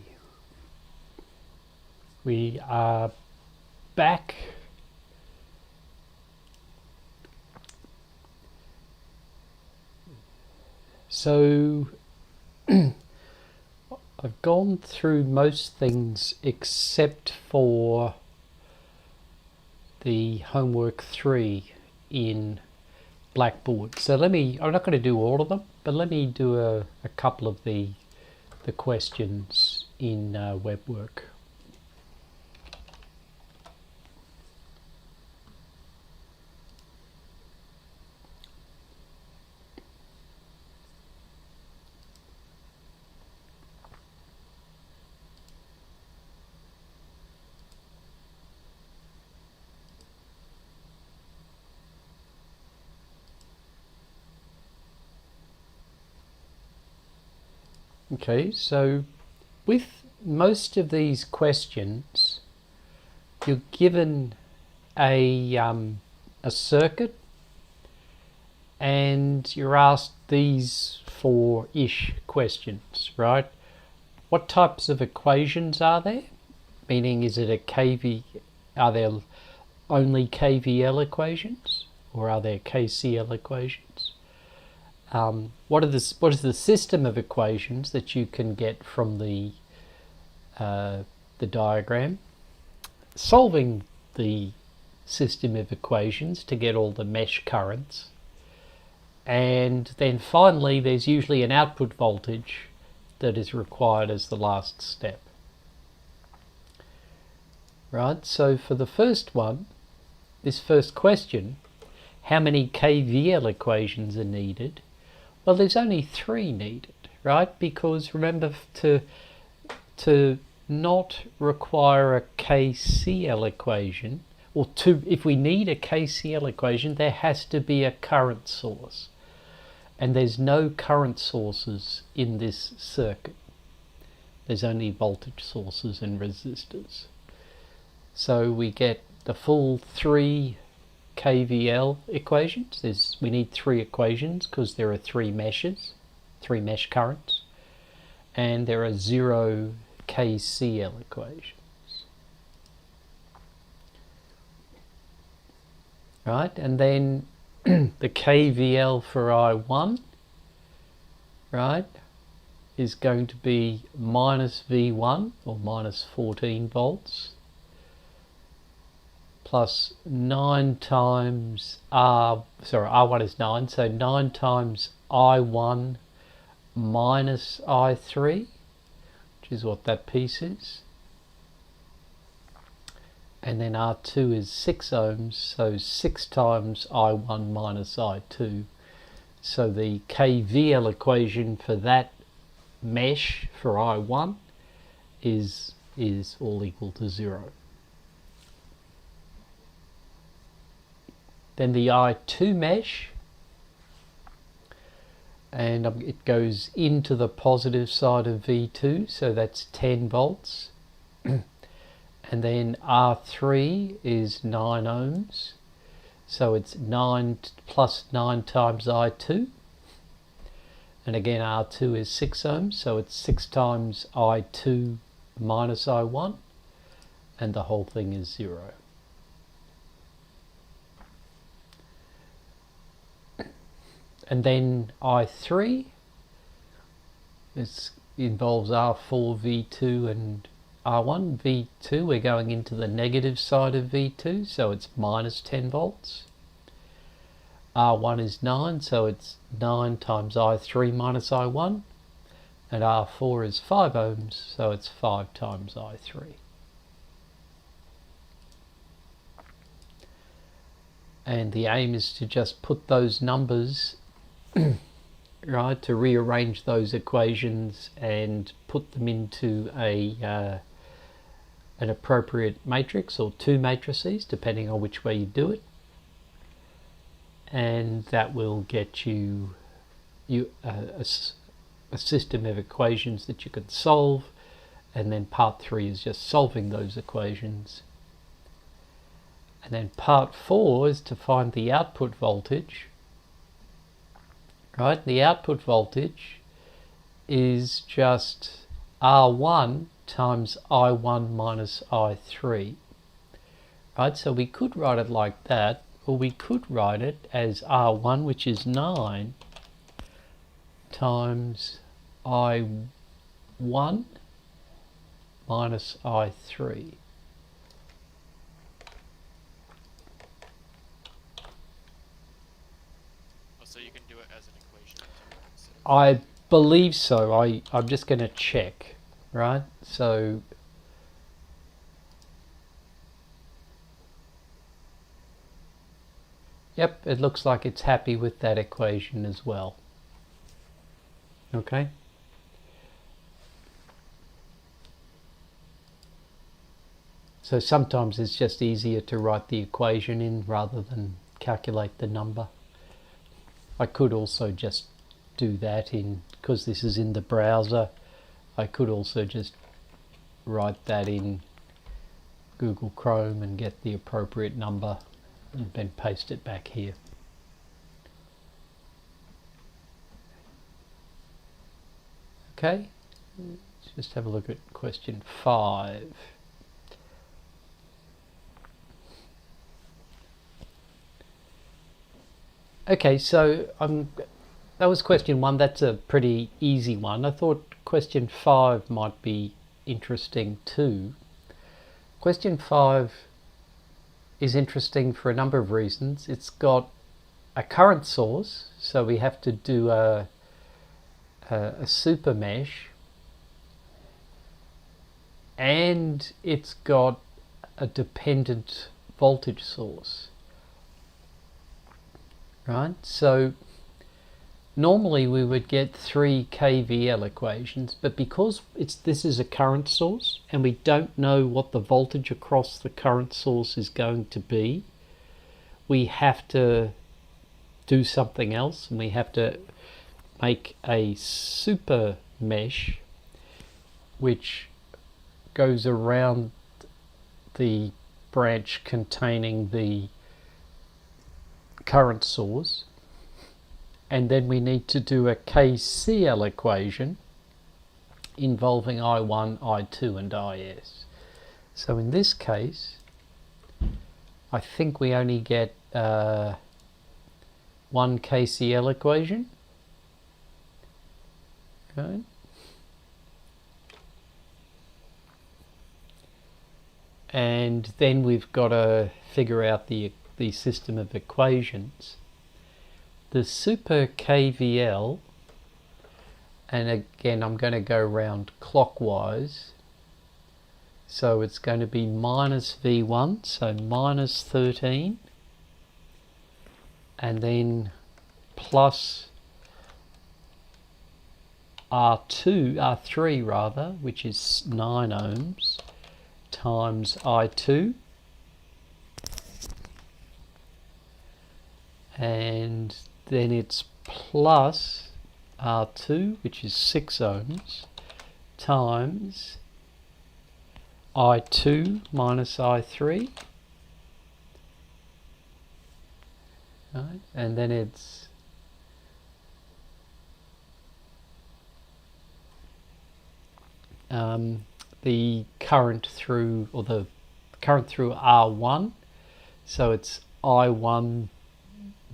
we are back. So I've gone through most things except for the homework 3 in Blackboard. So I'm not going to do all of them, but let me do a couple of the questions in WebWork. Okay, so with most of these questions, you're given a circuit, and you're asked these 4-ish questions, right? What types of equations are there? Meaning, is it are there only KVL equations, or are there KCL equations? What is the system of equations that you can get from the diagram? Solving the system of equations to get all the mesh currents, and then finally there's usually an output voltage that is required as the last step. Right, so for the first one, this first question, how many KVL equations are needed? Well, there's only 3 needed, right? Because remember, to not require a KCL equation, or if we need a KCL equation, there has to be a current source. And there's no current sources in this circuit. There's only voltage sources and resistors. So we get the full 3 KVL equations. We need 3 equations because there are 3 meshes, 3 mesh currents, and there are 0 KCL equations. Right, and then the KVL for I1, right, is going to be minus V1, or minus 14 volts, plus 9 times R1 is 9, so 9 times I1 minus I3, which is what that piece is. And then R2 is 6 ohms, so 6 times I1 minus I2. So the KVL equation for that mesh for I1 is all equal to 0. Then the I2 mesh, and it goes into the positive side of V2, so that's 10 volts. And then R3 is 9 ohms, so it's 9 plus 9 times I2. And again, R2 is 6 ohms, so it's 6 times I2 minus I1, and the whole thing is 0. And then I3, this involves R4, V2 and R1. V2, we're going into the negative side of V2, so it's minus 10 volts. R1 is 9, so it's 9 times I3 minus I1. And R4 is 5 ohms, so it's 5 times I3. And the aim is to just put those numbers right, to rearrange those equations and put them into an appropriate matrix, or 2 matrices depending on which way you do it, and that will get you a system of equations that you can solve. And then part 3 is just solving those equations, and then part 4 is to find the output voltage. Right, the output voltage is just R1 times I1 minus I3. Right, so we could write it like that, or we could write it as R1, which is 9, times I1 minus I3. Oh, so you can do it as an equation too, instead of I believe so. I'm just going to check, right? So yep, it looks like it's happy with that equation as well. Okay. So sometimes it's just easier to write the equation in rather than calculate the number. I could also just do that because this is in the browser, I could also just write that in Google Chrome and get the appropriate number and then paste it back here. Okay, let's just have a look at question 5. Okay, so that was question 1. That's a pretty easy one. I thought question 5 might be interesting too. Question 5 is interesting for a number of reasons. It's got a current source, so we have to do a super mesh, and it's got a dependent voltage source. Right, so normally we would get 3 KVL equations, but because this is a current source and we don't know what the voltage across the current source is going to be, we have to do something else, and we have to make a super mesh which goes around the branch containing the current source, and then we need to do a KCL equation involving I1, I2 and IS. So in this case I think we only get one KCL equation. Okay. And then we've got to figure out the system of equations. The super KVL, and again I'm going to go round clockwise, so it's going to be minus V1, so minus 13, and then plus R3 rather, which is 9 ohms, times I2, and then it's plus R2, which is 6 ohms, times I2 minus I3, right? And then it's the current through, or the current through R1, so it's I1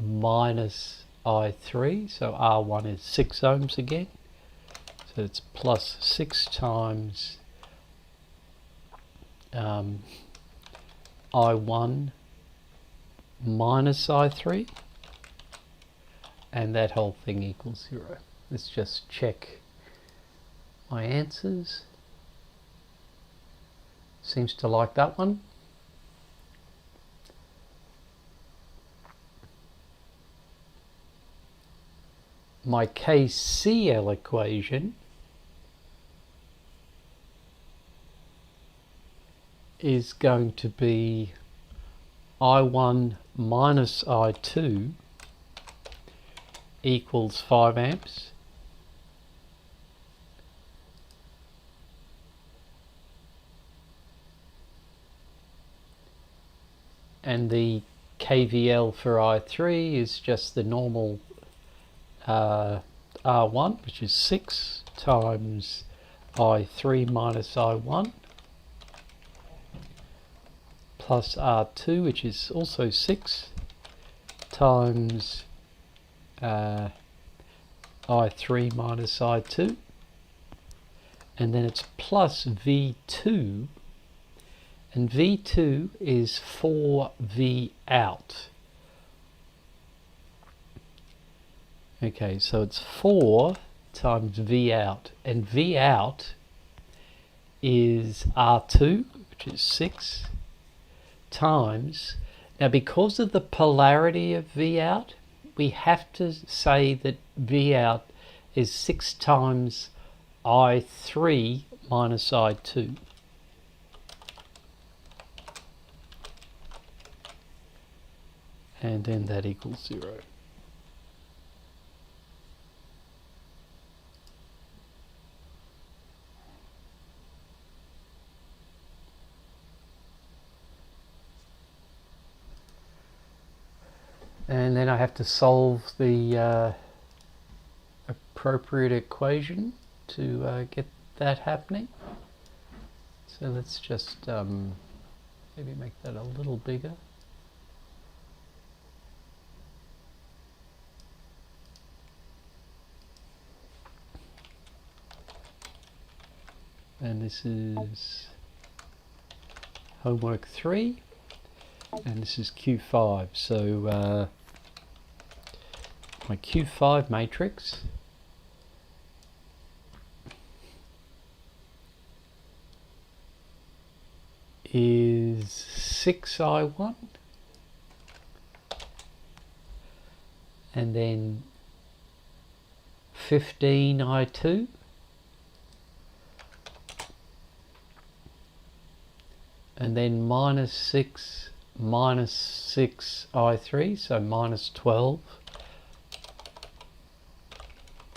minus I3, so R1 is 6 ohms again, so it's plus 6 times I1 minus I3, and that whole thing equals 0. Let's just check my answers. Seems to like that one. My KCL equation is going to be I1 minus I2 equals 5 amps. And the KVL for I3 is just the normal R1, which is 6 times I3 minus I1 plus R2, which is also 6, times I3 minus I2, and then it's plus V2, and V2 is 4V out. Okay, so it's 4 times V out, and V out is R2, which is 6, times, now because of the polarity of V out, we have to say that V out is 6 times I3 minus I2. And then that equals 0. And then I have to solve the appropriate equation to get that happening. So let's just maybe make that a little bigger. And this is homework 3. And this is Q5, so my Q5 matrix is 6I1, and then 15I2, and then minus 6 minus 6I3, so minus 12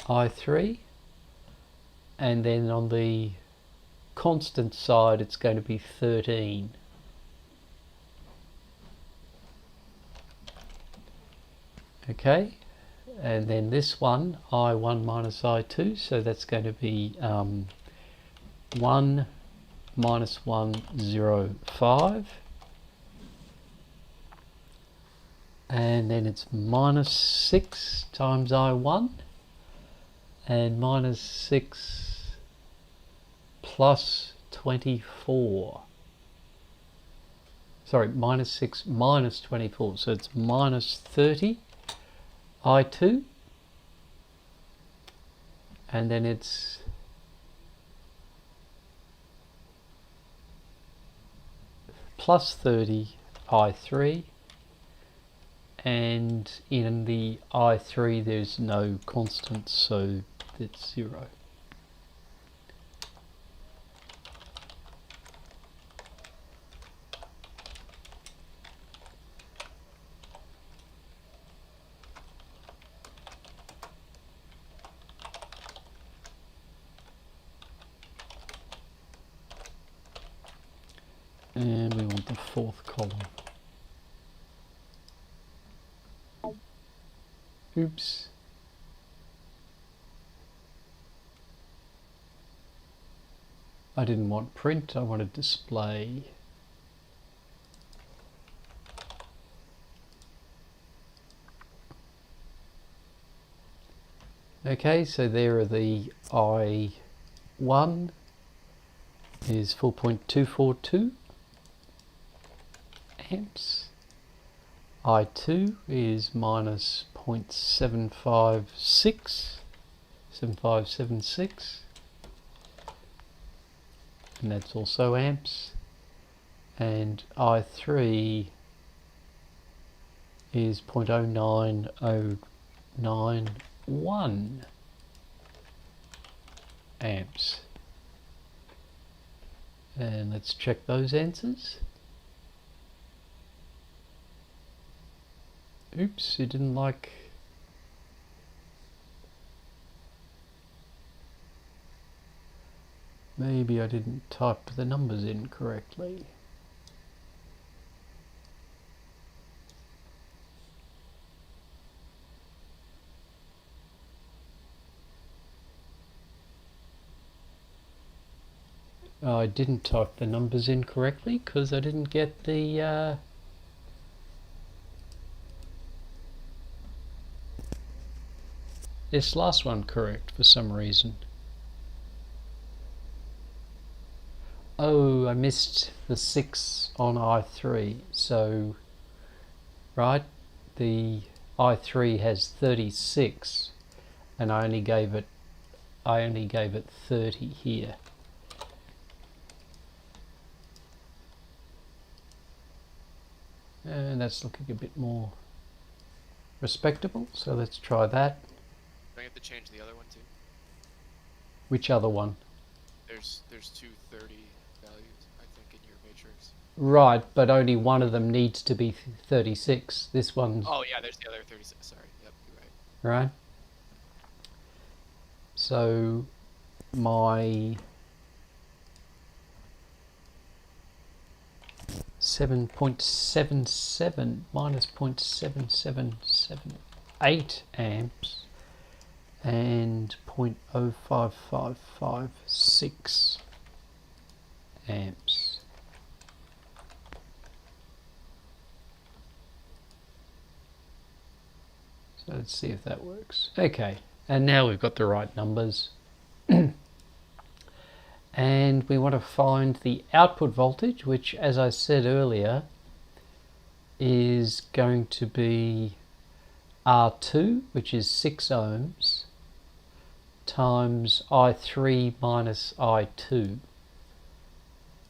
I3, and then on the constant side it's going to be 13. Okay, and then this one I1 minus I2, so that's going to be 1 minus 1, 0, 5. And then it's minus 6 times I1, and minus 6 plus 24. Sorry, minus 6 minus 24, so it's minus 30 I2, and then it's plus 30 I3, and in the I3 there's no constant, so it's 0. And we want the fourth column. Oops. I didn't want print, I wanted display. Okay, so there are the I1 is 4.242 amps. I2 is minus 0.756, 7576, and that's also amps. And I3 is 0.09091 amps. And let's check those answers. Oops, it didn't like... Maybe I didn't type the numbers in correctly. I didn't type the numbers in correctly because I didn't get the this last one correct for some reason. Oh, I missed the 6 on I3. So, right, the I3 has 36, and I only gave it 30 here. And that's looking a bit more respectable. So let's try that. Do I have to change the other one too? Which other one? There's two 30 values, I think, in your matrix. Right, but only one of them needs to be 36. This one's... Oh yeah, there's the other 36. Sorry. Yep, you're right. Right. So my 7.77 minus 0.7778 amps and 0.05556 amps. So let's see if that works. Okay, and now we've got the right numbers. And we want to find the output voltage, which, as I said earlier, is going to be R2, which is 6 ohms, times I3 minus I2.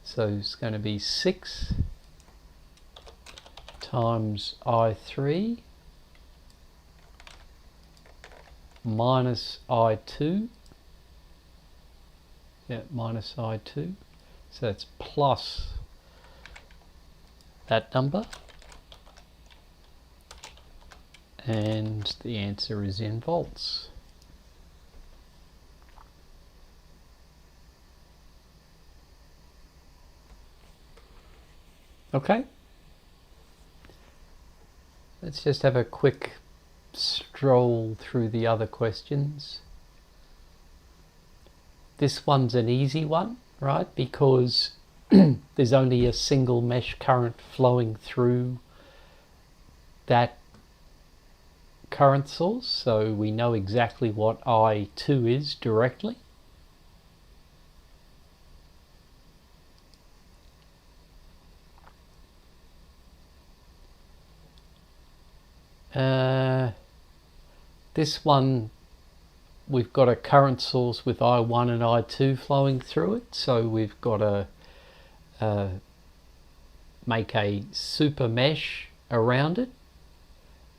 So it's going to be 6 times I3 minus I2. Yeah, minus I2. So that's plus that number. And the answer is in volts. Okay. Let's just have a quick stroll through the other questions. This one's an easy one, right? Because there's only a single mesh current flowing through that current source, so we know exactly what I2 is directly. This one, we've got a current source with I1 and I2 flowing through it, so we've got to make a super mesh around it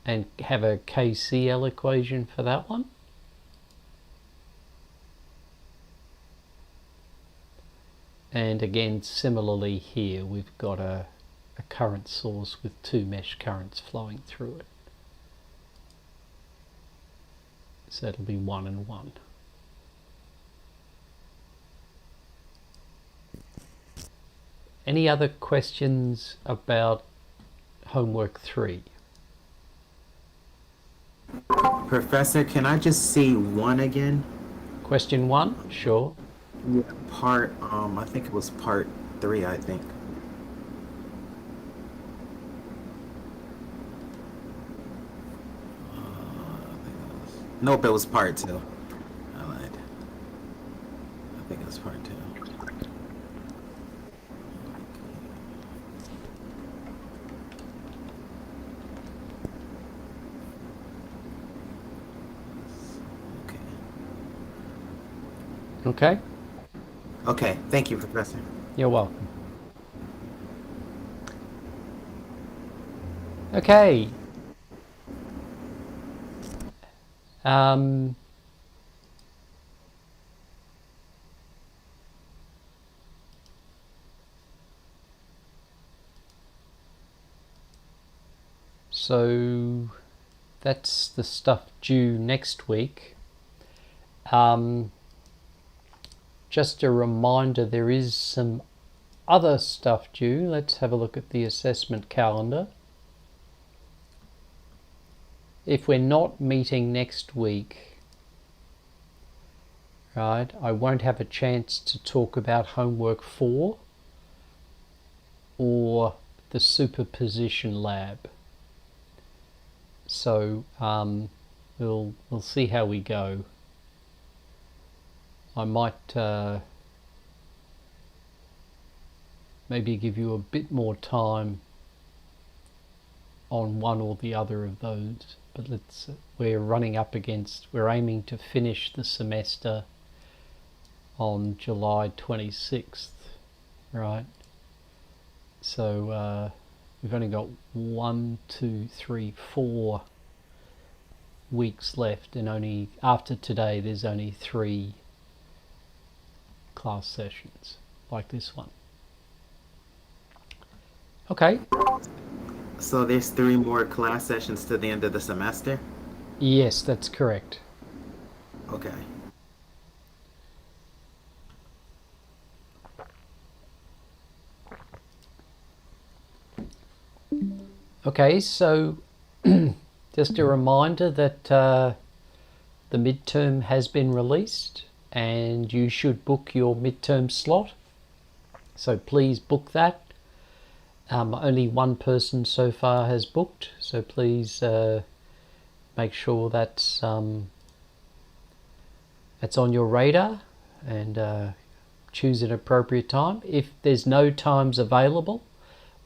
and have a KCl equation for that one. And again, similarly here, we've got a current source with two mesh currents flowing through it. So it'll be 1 and 1. Any other questions about homework 3? Professor, can I just see 1 again? Question 1, sure. Yeah. Part, I think it was part 3, I think. Nope, it was part 2. I lied. I think it was part 2. Okay, Okay, thank you, Professor. you're welcome. Okay. So that's the stuff due next week. Just a reminder, there is some other stuff due. Let's have a look at the assessment calendar. If we're not meeting next week, right, I won't have a chance to talk about homework 4 or the superposition lab. So we'll see how we go. I might maybe give you a bit more time on one or the other of those, but we're aiming to finish the semester on July 26th, right? So we've only got 4 weeks left, and only after today there's only 3 class sessions like this one. Okay. So there's 3 more class sessions to the end of the semester? Yes, that's correct. Okay. Okay, so just a reminder that the midterm has been released and you should book your midterm slot. So please book that. Only one person so far has booked, so please make sure that's on your radar and choose an appropriate time. If there's no times available,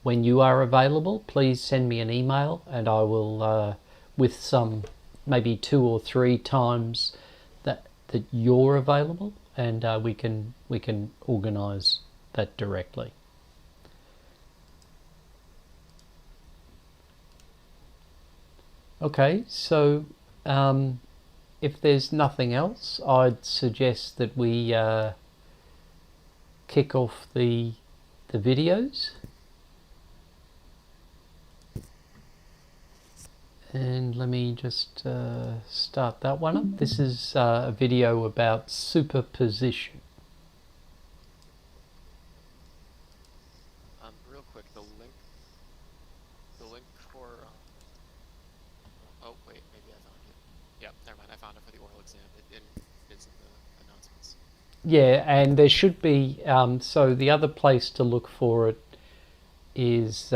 when you are available, please send me an email and I will, with some maybe 2 or 3 times that you're available, and we can organise that directly. Okay, so if there's nothing else, I'd suggest that we kick off the videos. And let me just start that one up. This is a video about superposition. Real quick, the link for oh wait, maybe I found it. Yeah, never mind. I found it for the oral exam. It's in the announcements. Yeah, and there should be. So the other place to look for it is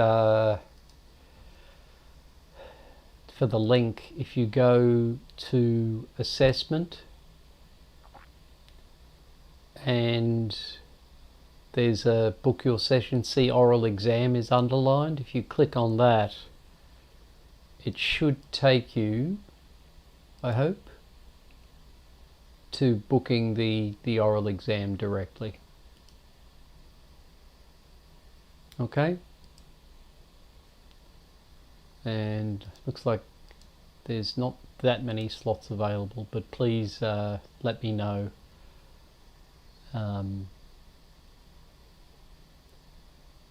for the link. If you go to assessment and there's a book your session C oral exam is underlined. If you click on that, it should take you, I hope, to booking the oral exam directly. Okay, and looks like there's not that many slots available, but please let me know.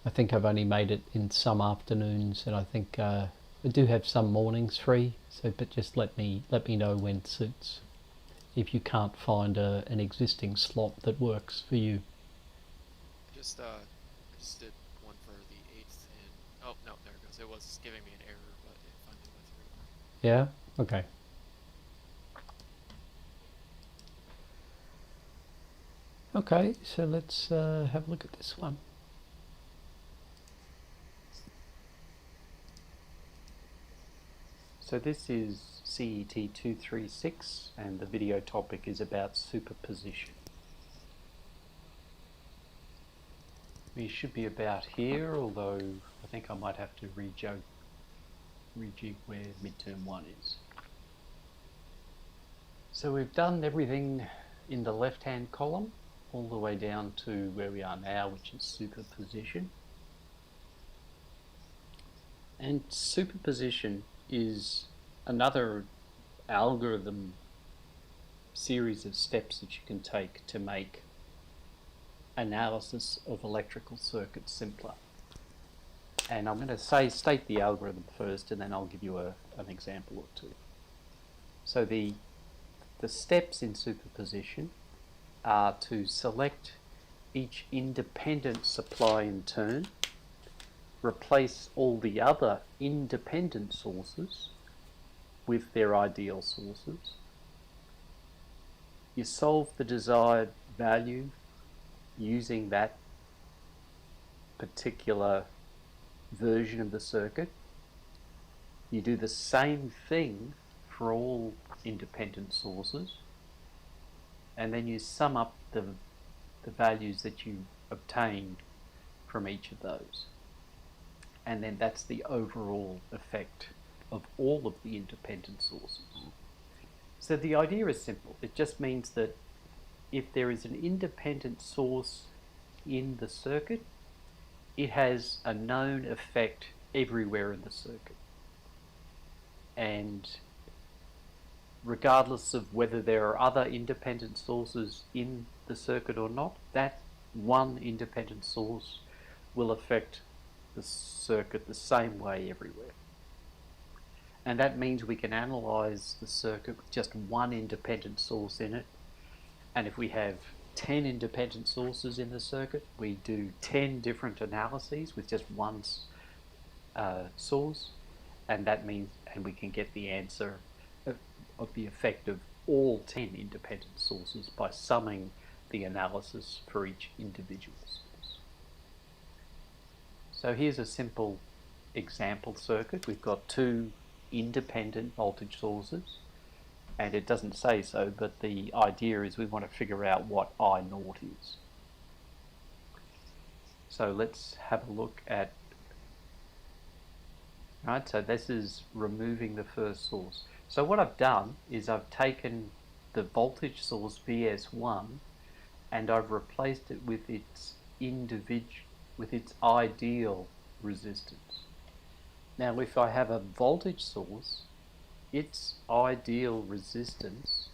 I think I've only made it in some afternoons, and I think I do have some mornings free. So, but just let me know when it suits. If you can't find an existing slot that works for you. I just did one for the 8th, and oh no, there it goes. It was giving me an error, but it finally went through. Yeah. Okay. Okay. So let's have a look at this one. So this is CET236 and the video topic is about superposition. We should be about here, although I think I might have to rejig where midterm 1 is. So we've done everything in the left-hand column all the way down to where we are now, which is superposition. And superposition is another algorithm series of steps that you can take to make analysis of electrical circuits simpler. And I'm going to state the algorithm first, and then I'll give you an example or two. So the steps in superposition are to select each independent supply in turn, replace all the other independent sources with their ideal sources, you solve the desired value using that particular version of the circuit. You do the same thing for all independent sources, and then you sum up the values that you obtained from each of those. And then that's the overall effect of all of the independent sources. So the idea is simple. It just means that if there is an independent source in the circuit, it has a known effect everywhere in the circuit. And regardless of whether there are other independent sources in the circuit or not, that one independent source will affect the circuit the same way everywhere. And that means we can analyze the circuit with just one independent source in it. And if we have 10 independent sources in the circuit, we do 10 different analyses with just one source. And that means, and we can get the answer of the effect of all 10 independent sources by summing the analysis for each individual source. So here's a simple example circuit. We've got two independent voltage sources, and it doesn't say so, but the idea is we want to figure out what I naught is. So let's have a look at, right, so this is removing the first source. So what I've done is I've taken the voltage source VS1 and I've replaced it with its ideal resistance. Now if I have a voltage source, its ideal resistance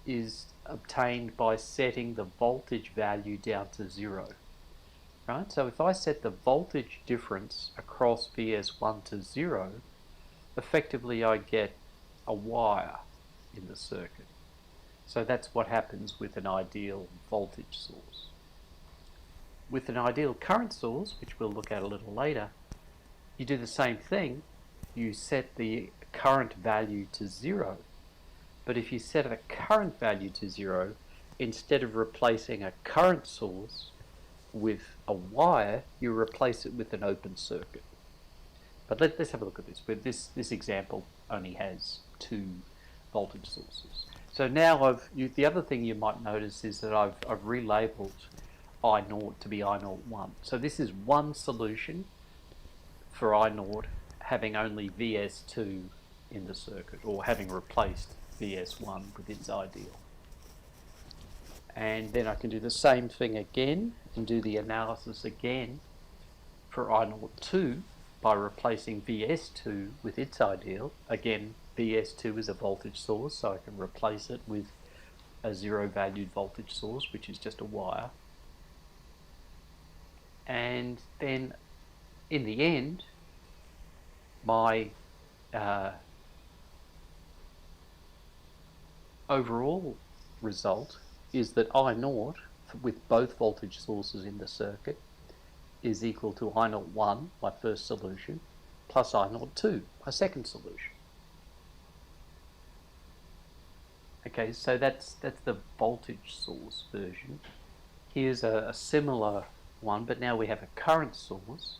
is obtained by setting the voltage value down to 0. Right? So if I set the voltage difference across VS1 to 0, effectively I get a wire in the circuit. So that's what happens with an ideal voltage source. With an ideal current source, which we'll look at a little later, you do the same thing. You set the current value to 0. But if you set a current value to 0, instead of replacing a current source with a wire, you replace it with an open circuit. But let's have a look at this. With this example only has two voltage sources. So now the other thing you might notice is that I've relabeled I naught to be I naught 1. So this is one solution for I naught having only VS2 in the circuit, or having replaced VS1 with its ideal. And then I can do the same thing again and do the analysis again for I naught 2 by replacing VS2 with its ideal. Again, VS2 is a voltage source, so I can replace it with a 0 valued voltage source, which is just a wire. And then in the end, my overall result is that I naught, with both voltage sources in the circuit, is equal to I naught 1, my first solution, plus I naught 2, my second solution. Okay, so that's the voltage source version. Here's a similar one, but now we have a current source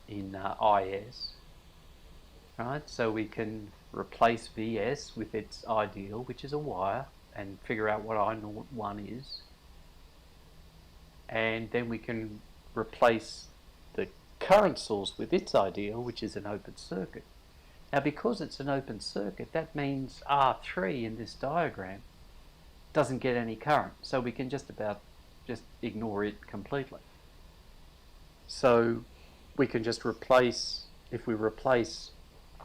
in IS. Right, so we can replace VS with its ideal, which is a wire, and figure out what I naught 1 is. And then we can replace the current source with its ideal, which is an open circuit. Now because it's an open circuit, that means R3 in this diagram doesn't get any current, so we can just ignore it completely. So we can just replace, if we replace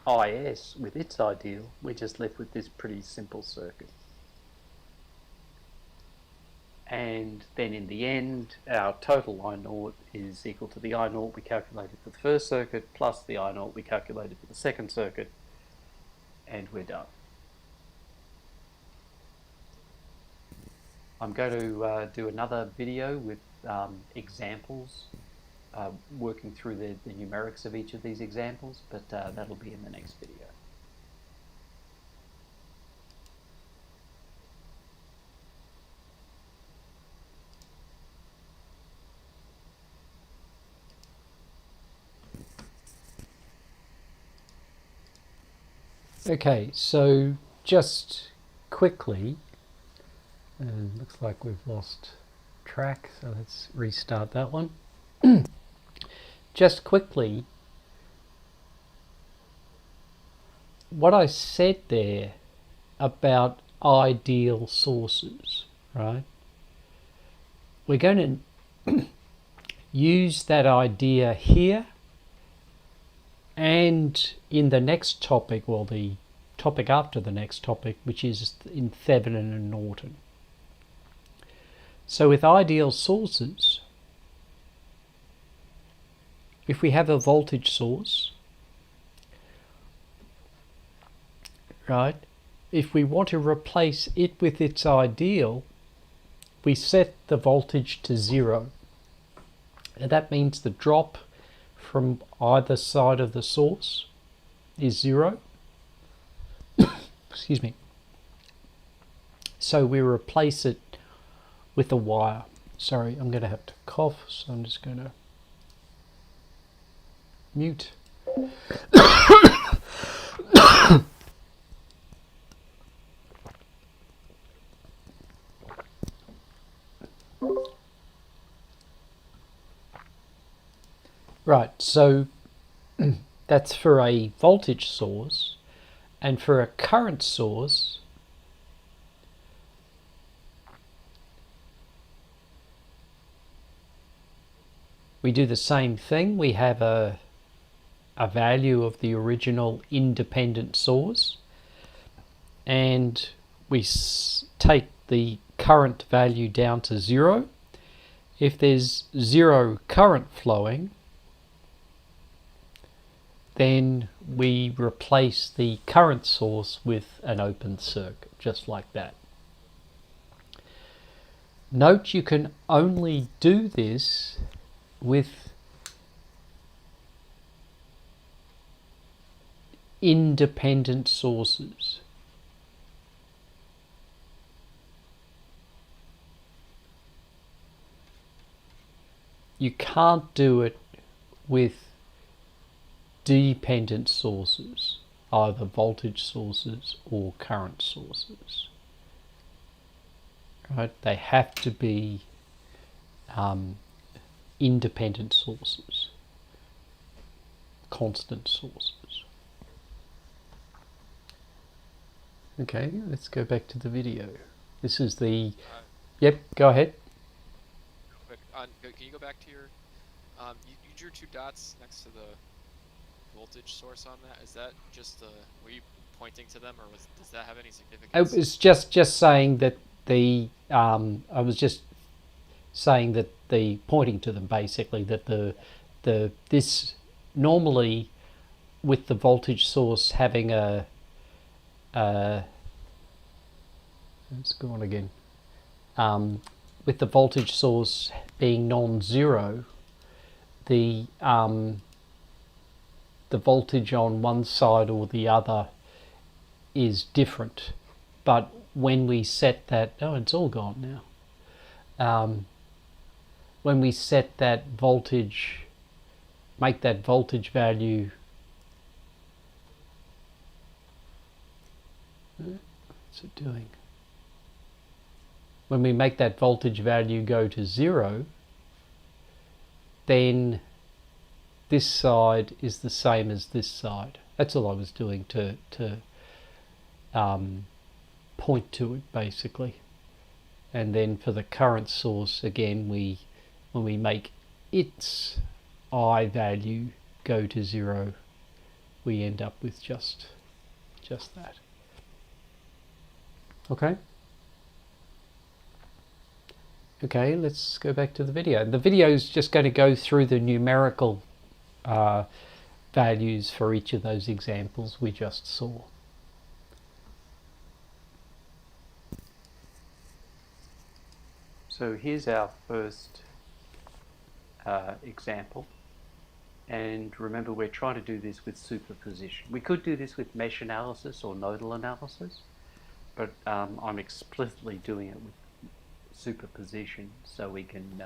IS with its ideal, we're just left with this pretty simple circuit. And then in the end, our total I naught is equal to the I naught we calculated for the first circuit plus the I naught we calculated for the second circuit, and we're done. I'm going to do another video with examples, working through the numerics of each of these examples, but that'll be in the next video. Okay, so just quickly, and looks like we've lost track, so let's restart that one. Just quickly, what I said there about ideal sources, right? We're going to use that idea here and in the next topic, well, the topic after the next topic, which is in Thevenin and Norton. So with ideal sources, if we have a voltage source, right, if we want to replace it with its ideal, we set the voltage to 0. And that means the drop from either side of the source is 0. Excuse me. So we replace it with a wire. Sorry, I'm going to have to cough, so I'm just going to mute. Right, so that's for a voltage source, and for a current source, we do the same thing. We have a value of the original independent source, and we take the current value down to 0. If there's 0 current flowing, then we replace the current source with an open circuit, just like that. Note you can only do this with independent sources. You can't do it with dependent sources, either voltage sources or current sources. Right? They have to be independent sources, constant sources. Okay, let's go back to the video. This is the... Yep, go ahead. Quick, can you go back to your... you drew 2 dots next to the voltage source on that. Is that just the... Were you pointing to them, or does that have any significance? It was just saying that the... I was just saying that the... Pointing to them, basically, that this... Normally, with the voltage source having a... let's go on again. With the voltage source being non-zero, the voltage on one side or the other is different. But when we set that... Oh, it's all gone now. When we set that voltage, make that voltage value... What's it doing? When we make that voltage value go to 0, then this side is the same as this side. That's all I was doing to point to it, basically. And then for the current source, again, when we make its I value go to 0, we end up with just that. Okay? Okay, let's go back to the video. The video is just going to go through the numerical values for each of those examples we just saw. So here's our first example. And remember, we're trying to do this with superposition. We could do this with mesh analysis or nodal analysis, but I'm explicitly doing it with superposition so we can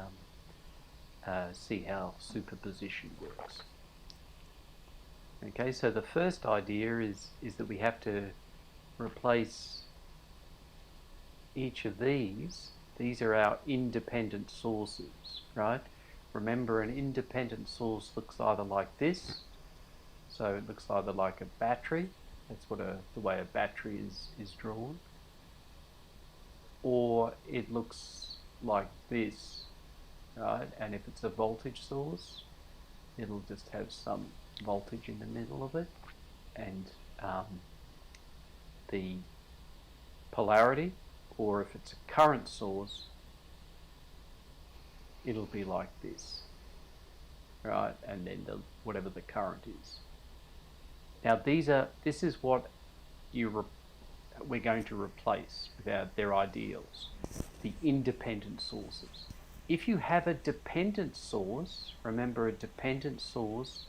see how superposition works. Okay, so the first idea is that we have to replace each of these. These are our independent sources, right? Remember, an independent source looks either like this, so it looks either like a battery, that's what the way a battery is drawn, or it looks like this, right? And if it's a voltage source, it'll just have some voltage in the middle of it, and the polarity, or if it's a current source, it'll be like this, right? And then whatever the current is. Now this is what we're going to replace with their ideals, the independent sources. If you have a dependent source, remember a dependent source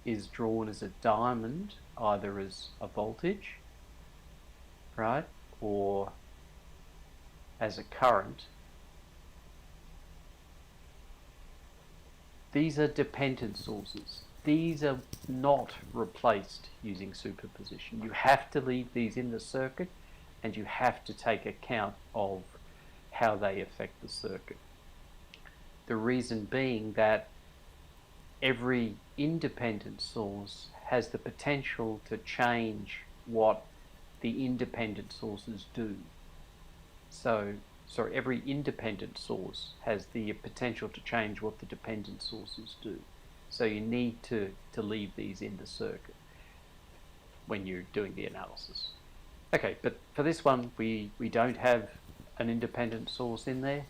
is drawn as a diamond, either as a voltage, right, or as a current. These are dependent sources. These are not replaced using superposition. You have to leave these in the circuit, and you have to take account of how they affect the circuit. The reason being that every independent source has the potential to change what the independent sources do. So every independent source has the potential to change what the dependent sources do. So you need to leave these in the circuit when you're doing the analysis. Okay, but for this one, we don't have an independent source in there.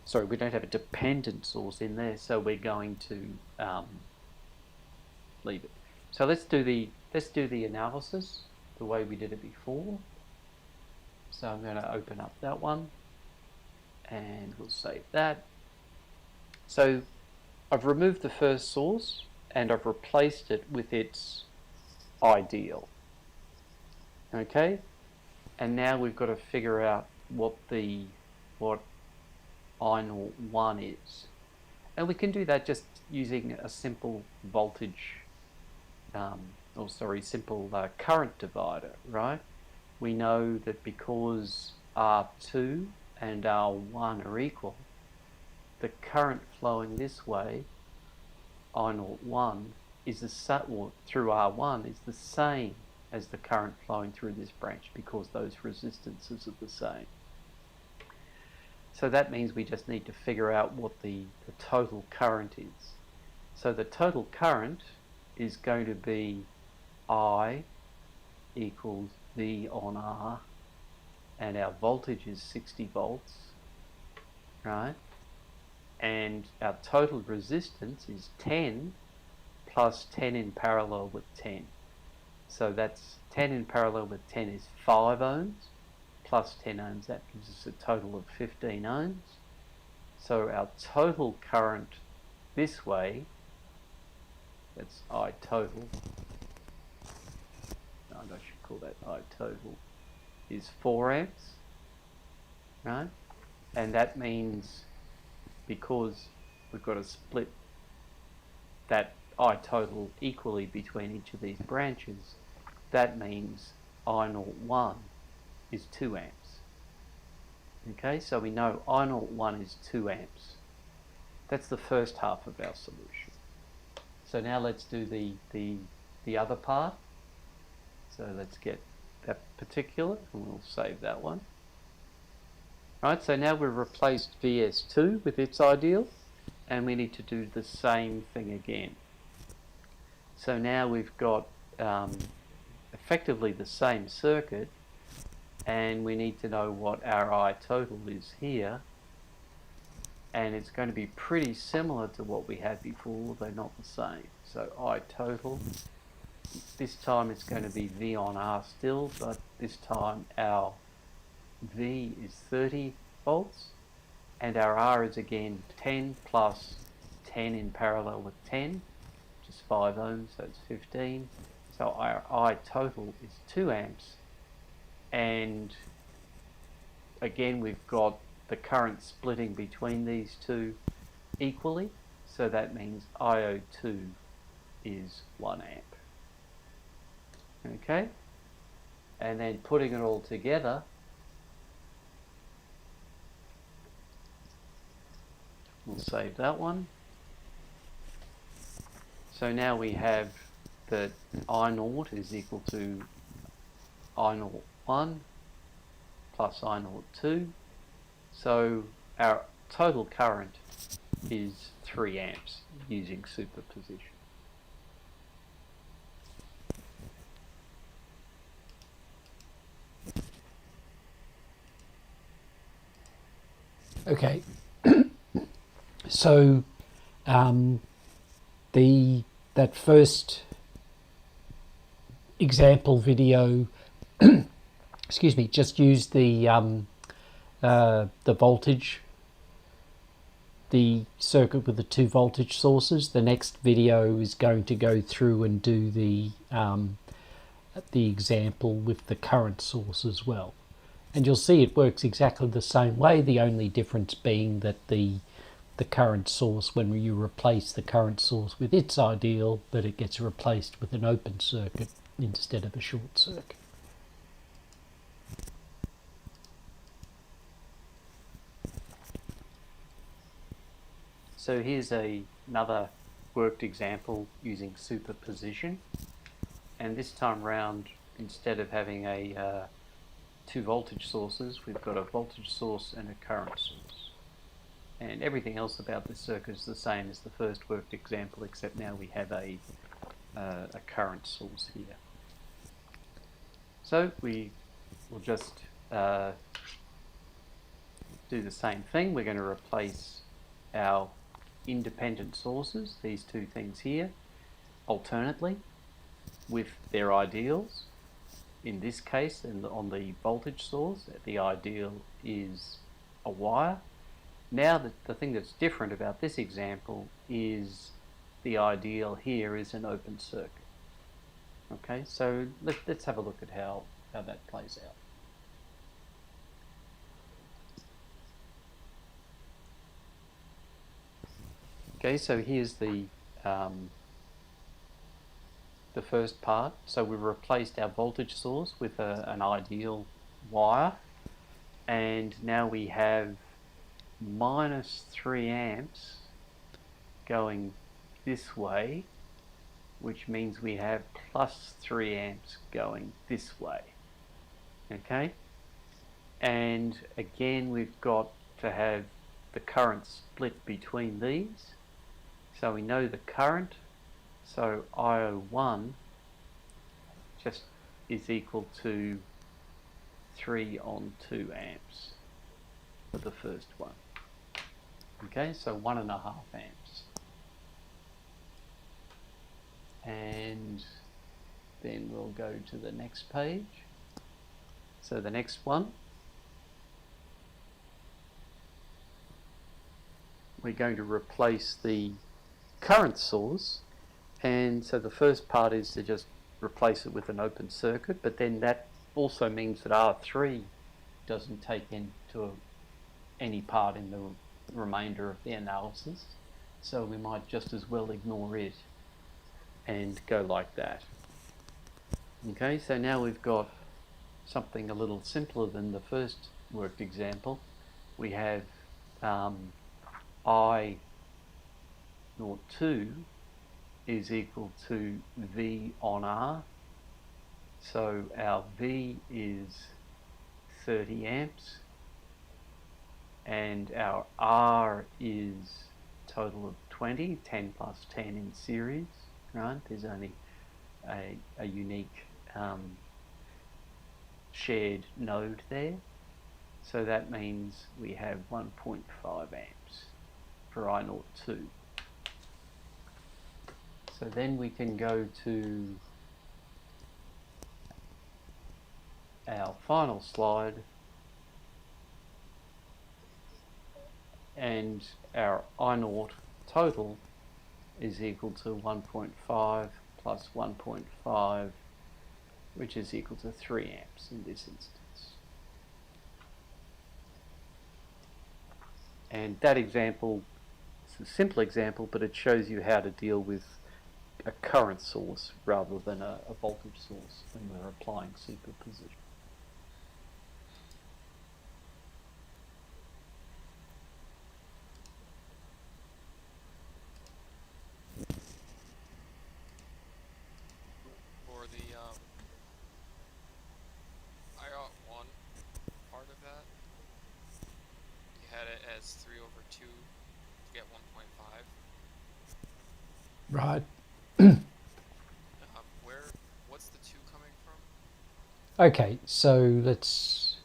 Sorry, we don't have a dependent source in there, so we're going to leave it. So let's do the analysis the way we did it before. So I'm going to open up that one, and we'll save that. So I've removed the first source, and I've replaced it with its ideal. Okay, and now we've got to figure out what I01 is, and we can do that just using a simple voltage, simple current divider, right? We know that because R2 and R1 are equal, the current flowing this way, I01, is through R1 is the same as the current flowing through this branch, because those resistances are the same. So that means we just need to figure out what the total current is. So the total current is going to be I equals V on R, and our voltage is 60 volts, right? And our total resistance is 10 plus 10 in parallel with 10. So that's 10 in parallel with 10 is 5 ohms, plus 10 ohms, that gives us a total of 15 ohms. So our total current this way, that's I total, I should call that I total, is 4 amps, right? And that means, because we've got to split that I total equally between each of these branches, that means I01 is 2 amps. Okay, so we know I01 is 2 amps. That's the first half of our solution. So now let's do the other part. So let's get that particular, and we'll save that one. Right, so now we've replaced VS2 with its ideal, and we need to do the same thing again. So now we've got effectively the same circuit, and we need to know what our I total is here, and it's going to be pretty similar to what we had before, though not the same. So I total, this time it's going to be V on R still, but this time our V is 30 volts, and our R is again 10 plus 10 in parallel with 10, which is 5 ohms, so it's 15. So our I total is 2 amps, and again we've got the current splitting between these two equally, so that means IO2 is 1 amp. Okay, and then putting it all together, we'll save that one. So now we have that I naught is equal to I naught 1 plus I naught 2. So our total current is 3 amps using superposition. Okay, so that first example video, excuse me, just used the voltage, the circuit with the 2 voltage sources. The next video is going to go through and do the example with the current source as well. And you'll see it works exactly the same way, the only difference being that the current source, when you replace the current source with its ideal, that it gets replaced with an open circuit instead of a short circuit. So here's another worked example using superposition, and this time round, instead of having a 2 voltage sources, we've got a voltage source and a current source. And everything else about this circuit is the same as the first worked example, except now we have a current source here. So we will just do the same thing. We're going to replace our independent sources, these 2 things here, alternately with their ideals. In this case, on the voltage source, the ideal is a wire. Now the thing that's different about this example is the ideal here is an open circuit. Okay, so let's have a look at how that plays out. Okay, so here's the first part. So we've replaced our voltage source with an ideal wire, and now we have minus 3 amps going this way, which means we have plus 3 amps going this way. Okay, and again we've got to have the current split between these. So we know the current, so IO1 just is equal to 3 on 2 amps for the first one. Okay, so 1.5 amps. And then we'll go to the next page. So the next one, we're going to replace the current source, and so the first part is to just replace it with an open circuit, but then that also means that R3 doesn't take into any part in the remainder of the analysis, so we might just as well ignore it and go like that. Okay, so now we've got something a little simpler than the first worked example. We have I naught 2 is equal to V on R. So our V is 30 amps and our R is total of 20, 10 plus 10 in series, right? There's only a unique shared node there. So that means we have 1.5 amps for I naught 2. So then we can go to our final slide, and our I naught total is equal to 1.5 plus 1.5, which is equal to 3 amps in this instance. And that example, it's a simple example, but it shows you how to deal with a current source rather than a voltage source when we're applying superposition. For the I-1 part of that, you had it as 3 over 2 to get 1.5. Right. What's the 2 coming from? Okay, so let's...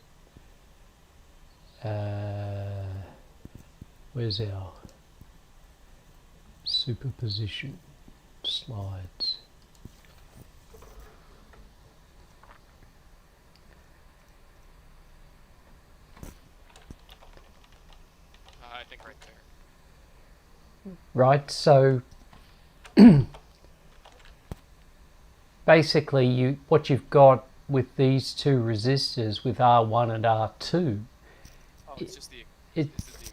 where's our superposition slides? I think right there. Right, so basically what you've got with these two resistors, with R1 and R2, Oh, it's just the it- this is the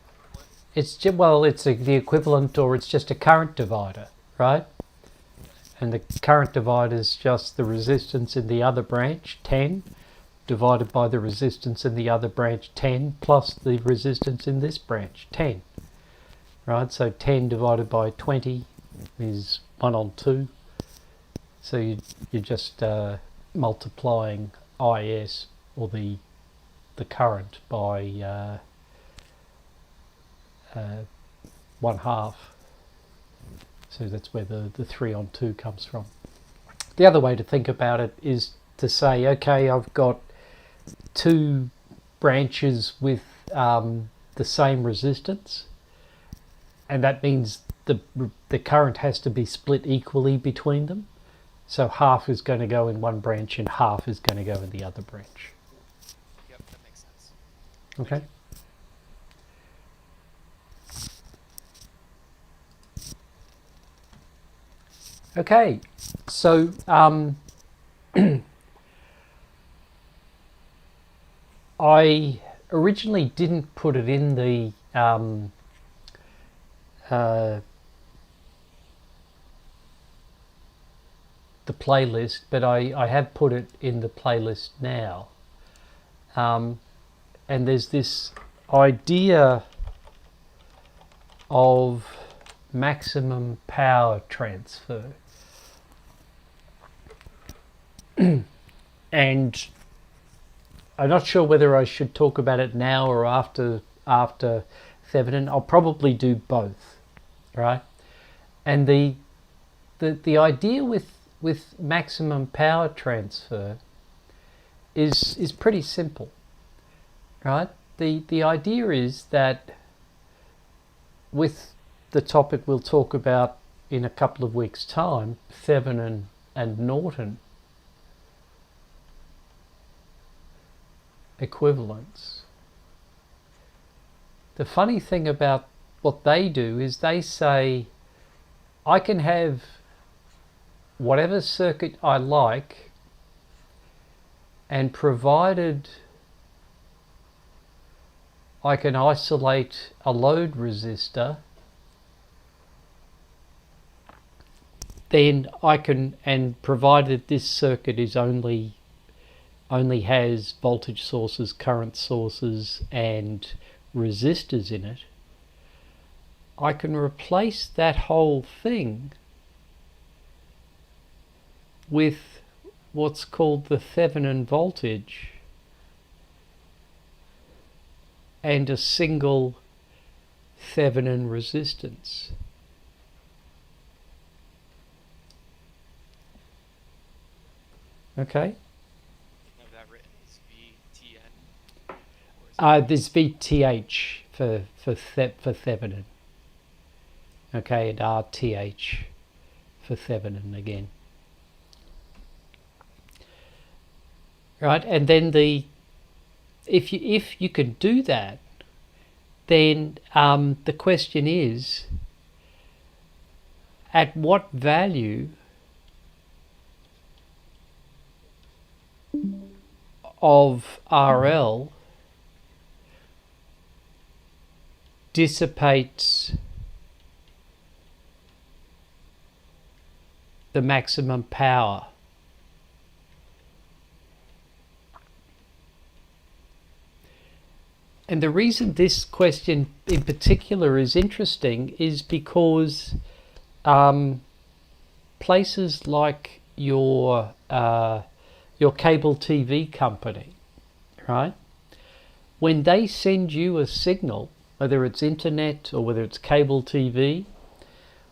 equivalent. it's the equivalent, or it's just a current divider, right? And the current divider is just the resistance in the other branch, 10, divided by the resistance in the other branch, 10, plus the resistance in this branch, 10. Right, so 10 divided by 20 is 1 on 2. So you're just multiplying IS, or the current, by 1/2. So that's where the 3 on 2 comes from. The other way to think about it is to say, okay, I've got 2 branches with the same resistance, and that means the current has to be split equally between them. So half is going to go in one branch and half is going to go in the other branch. Yep, that makes sense. Okay. Okay, so I originally didn't put it in the playlist, but I have put it in the playlist now. And there's this idea of maximum power transfer. And I'm not sure whether I should talk about it now or after Thevenin. I'll probably do both, right? And the idea with maximum power transfer is pretty simple, right? The idea is that with the topic we'll talk about in a couple of weeks' time, Thevenin and Norton equivalence. The funny thing about what they do is they say, I can have whatever circuit I like, and provided I can isolate a load resistor, then I can, and provided this circuit is only has voltage sources, current sources, and resistors in it, I can replace that whole thing with what's called the Thevenin voltage and a single Thevenin resistance. Okay? Have that written as VTN? Or is it There's VTH for Thevenin. Okay, and RTH for Thevenin again. Right, and then if you can do that, then the question is, at what value of RL dissipates the maximum power. And the reason this question in particular is interesting is because places like your cable TV company, right? When they send you a signal, whether it's internet or whether it's cable TV,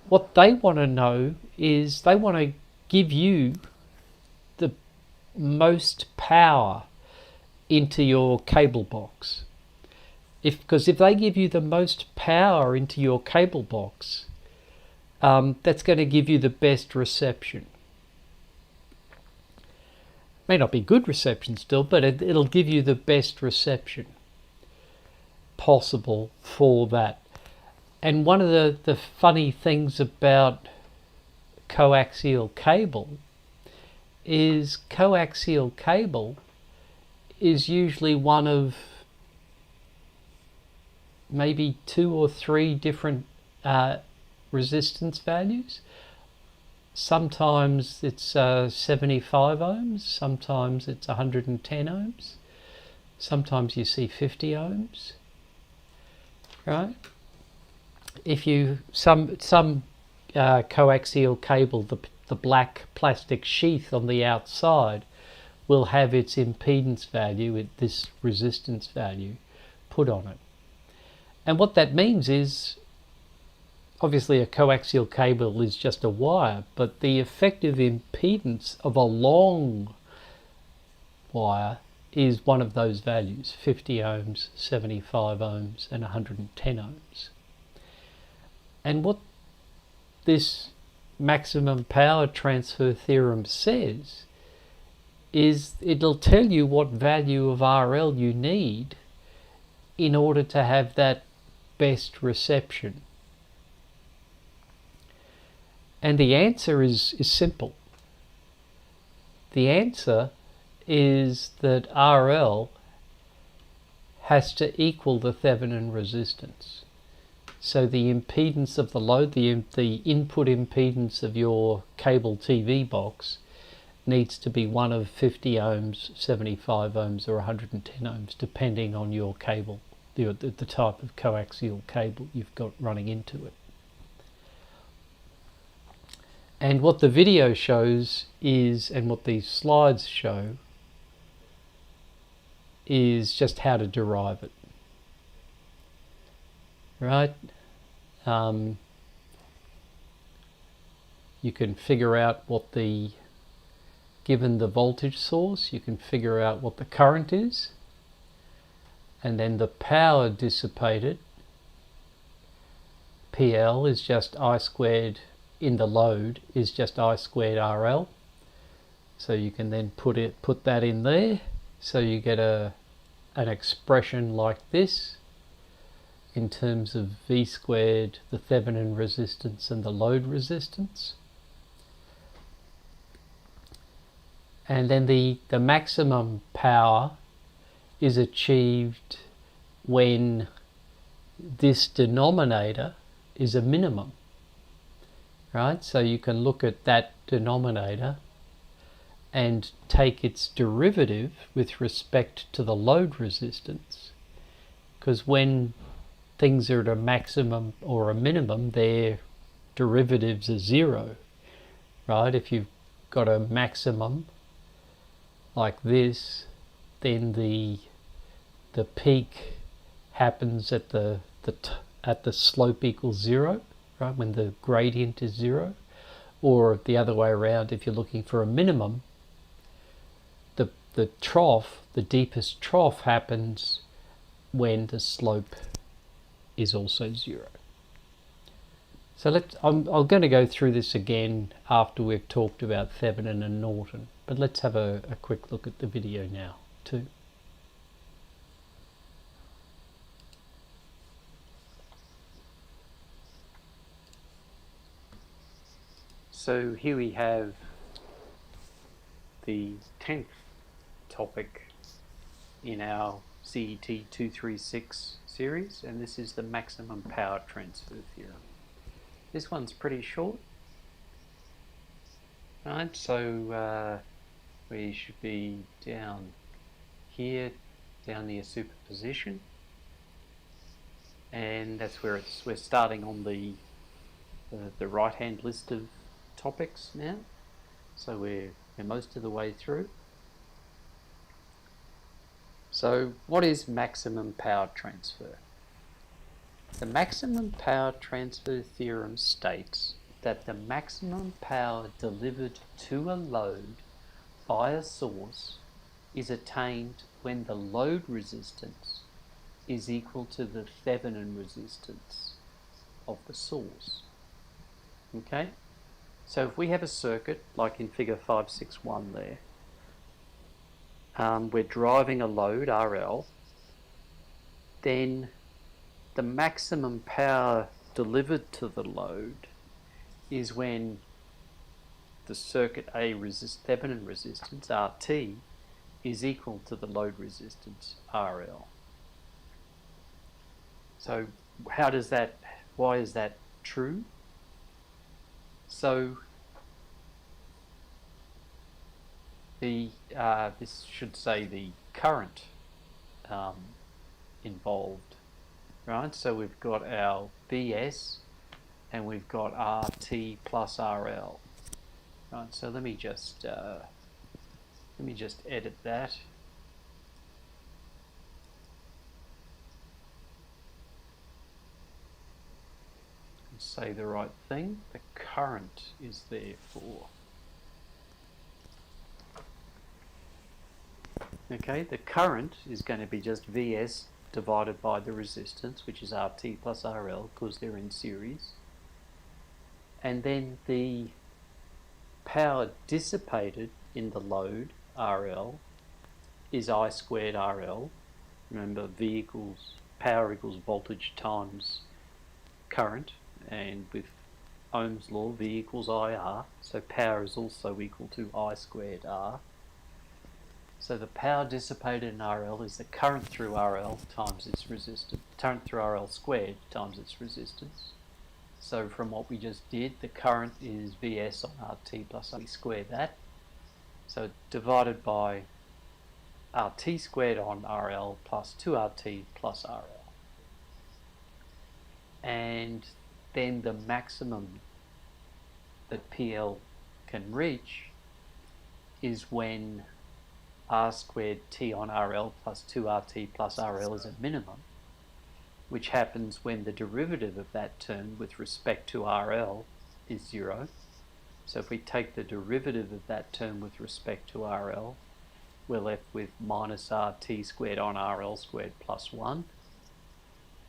what they want to know is they want to give you the most power into your cable box. Because if they give you the most power into your cable box, that's going to give you the best reception. May not be good reception still, but it'll give you the best reception possible for that. And one of the funny things about coaxial cable is coaxial cable is usually one of maybe 2 or 3 different resistance values. Sometimes it's 75 ohms, sometimes it's 110 ohms, sometimes you see 50 ohms, right? If you some coaxial cable, the black plastic sheath on the outside will have its impedance value, this resistance value, put on it. And what that means is, obviously a coaxial cable is just a wire, but the effective impedance of a long wire is one of those values, 50 ohms, 75 ohms, and 110 ohms. And what this maximum power transfer theorem says is it'll tell you what value of RL you need in order to have that best reception. And the answer is simple. The answer is that RL has to equal the Thevenin resistance. So the impedance of the load, the input impedance of your cable TV box needs to be one of 50 ohms, 75 ohms or 110 ohms, depending on your cable, the type of coaxial cable you've got running into it. And what the video shows is, and what these slides show, is just how to derive it. Right? You can figure out what given the voltage source, you can figure out what the current is, and then the power dissipated, PL, is just I squared in the load is just I squared RL. So you can then put that in there, so you get an expression like this in terms of V squared, the Thevenin resistance and the load resistance. And then the maximum power is achieved when this denominator is a minimum. Right? So you can look at that denominator and take its derivative with respect to the load resistance, because when things are at a maximum or a minimum, their derivatives are 0, right? If you've got a maximum like this, then the peak happens at the slope equals 0, right, when the gradient is 0, or the other way around, if you're looking for a minimum, the trough, the deepest trough, happens when the slope is also 0. So I'm going to go through this again after we've talked about Thevenin and Norton, but let's have a quick look at the video now too. So here we have the 10th topic in our CET236 series, and this is the maximum power transfer theorem. This one's pretty short, Right, so we should be down here, down near superposition, and that's where we're starting on the right-hand list of topics now. So we're most of the way through. So what is maximum power transfer? The maximum power transfer theorem states that the maximum power delivered to a load by a source is attained when the load resistance is equal to the Thevenin resistance of the source. Okay? So if we have a circuit, like in figure 561 there, we're driving a load, RL, then the maximum power delivered to the load is when the circuit A Thevenin resistance, RT, is equal to the load resistance, RL. So why is that true? So this should say the current involved, right? So we've got our Vs and we've got RT plus RL, right? So let me just edit that. And say the right thing. The current is therefore. Okay, the current is going to be just Vs divided by the resistance, which is RT plus RL, because they're in series. And then the power dissipated in the load, RL, is I squared RL. Remember, power equals voltage times current, and with Ohm's law, V equals IR, so power is also equal to I squared R. So the power dissipated in RL is the current through RL times its resistance, current through RL squared times its resistance. So from what we just did, the current is Vs on RT plus RT squared that. So divided by RT squared on RL plus 2RT plus RL. And then the maximum that PL can reach is when R squared T on RL plus 2RT plus RL is a minimum, which happens when the derivative of that term with respect to RL is 0. So if we take the derivative of that term with respect to RL, we're left with minus RT squared on RL squared plus 1.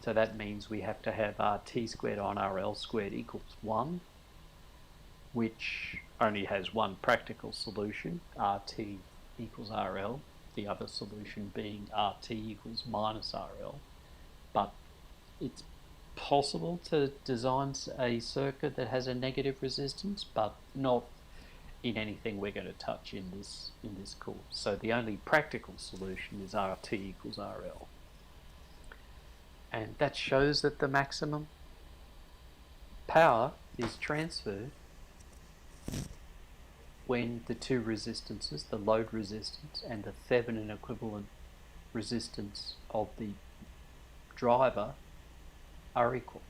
So that means we have to have RT squared on RL squared equals 1, which only has one practical solution, RT equals RL, the other solution being RT equals minus RL. But it's possible to design a circuit that has a negative resistance, but not in anything we're going to touch in this course. So the only practical solution is RT equals RL. And that shows that the maximum power is transferred when the two resistances, the load resistance and the Thevenin equivalent resistance of the driver, are equal.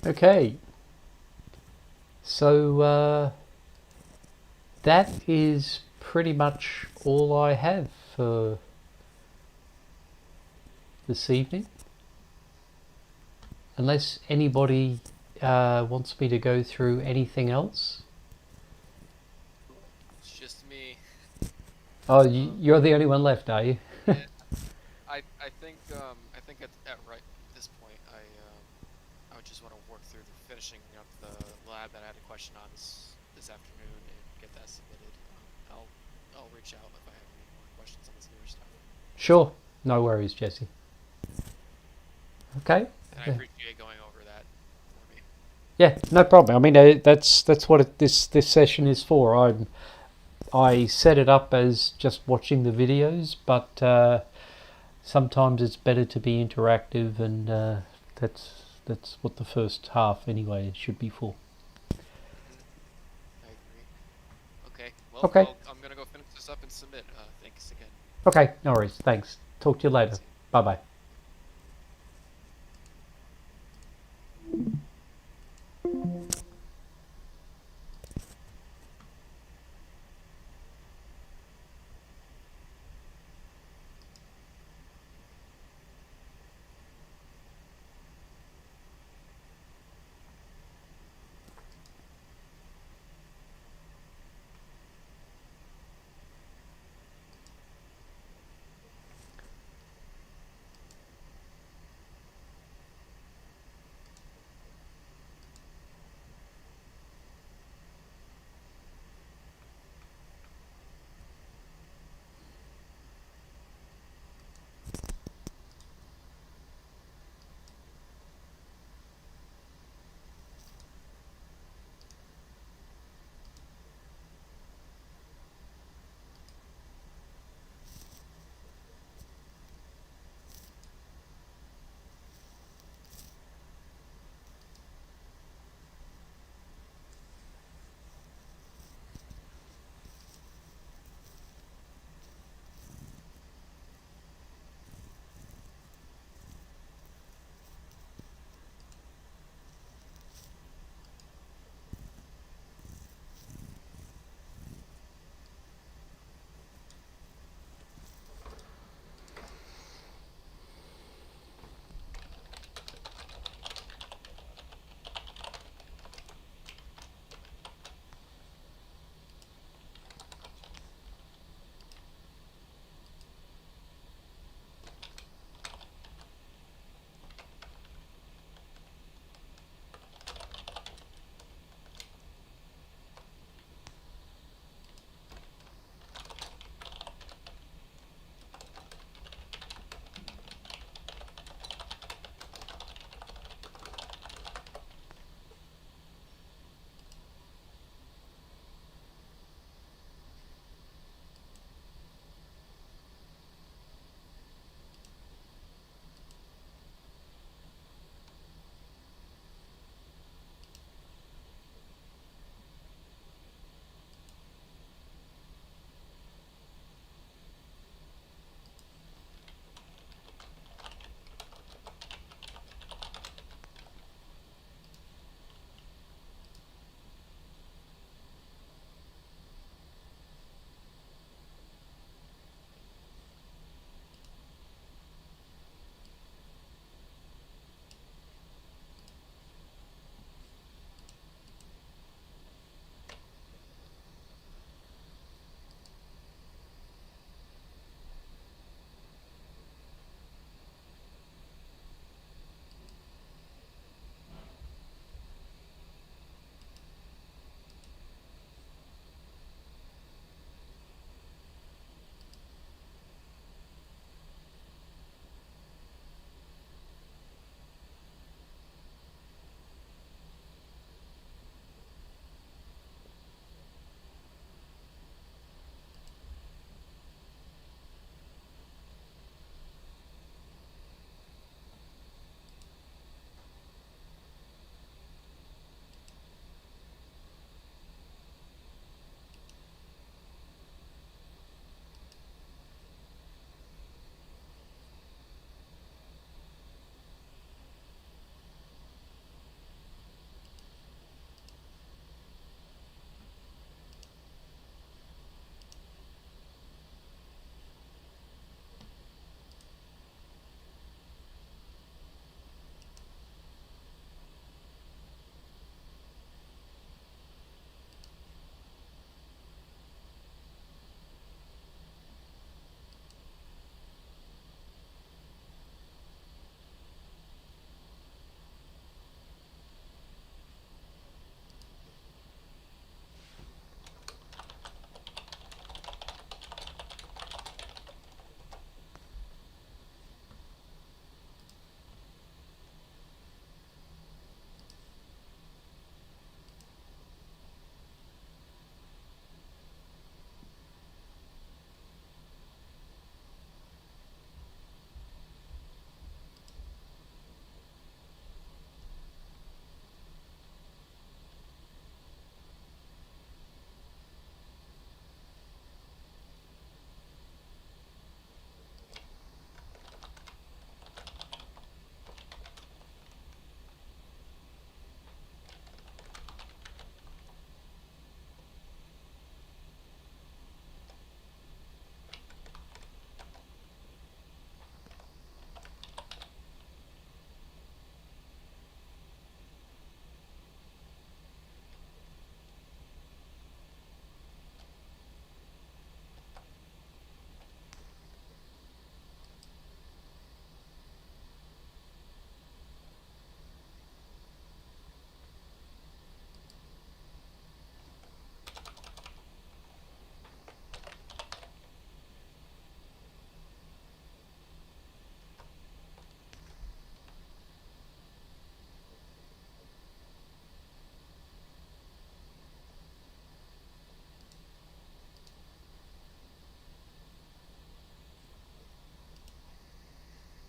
Okay, so that is pretty much all I have for this evening. Unless anybody wants me to go through anything else. It's just me. Oh, you're the only one left, are you? Yeah, I think at right this point I would just want to work through finishing up the lab that I had a question on this afternoon and get that submitted. I'll reach out if I have any more questions on this newer stuff. Sure, no worries, Jesse. Okay. And I appreciate going over that for me. Yeah, no problem. I mean, that's what this session is for. I set it up as just watching the videos, but sometimes it's better to be interactive, and that's what the first half anyway should be for. I agree. Okay. Well, Okay. I'm gonna go finish this up and submit. Thanks again. Okay, no worries. Thanks. Talk to you later. Bye bye.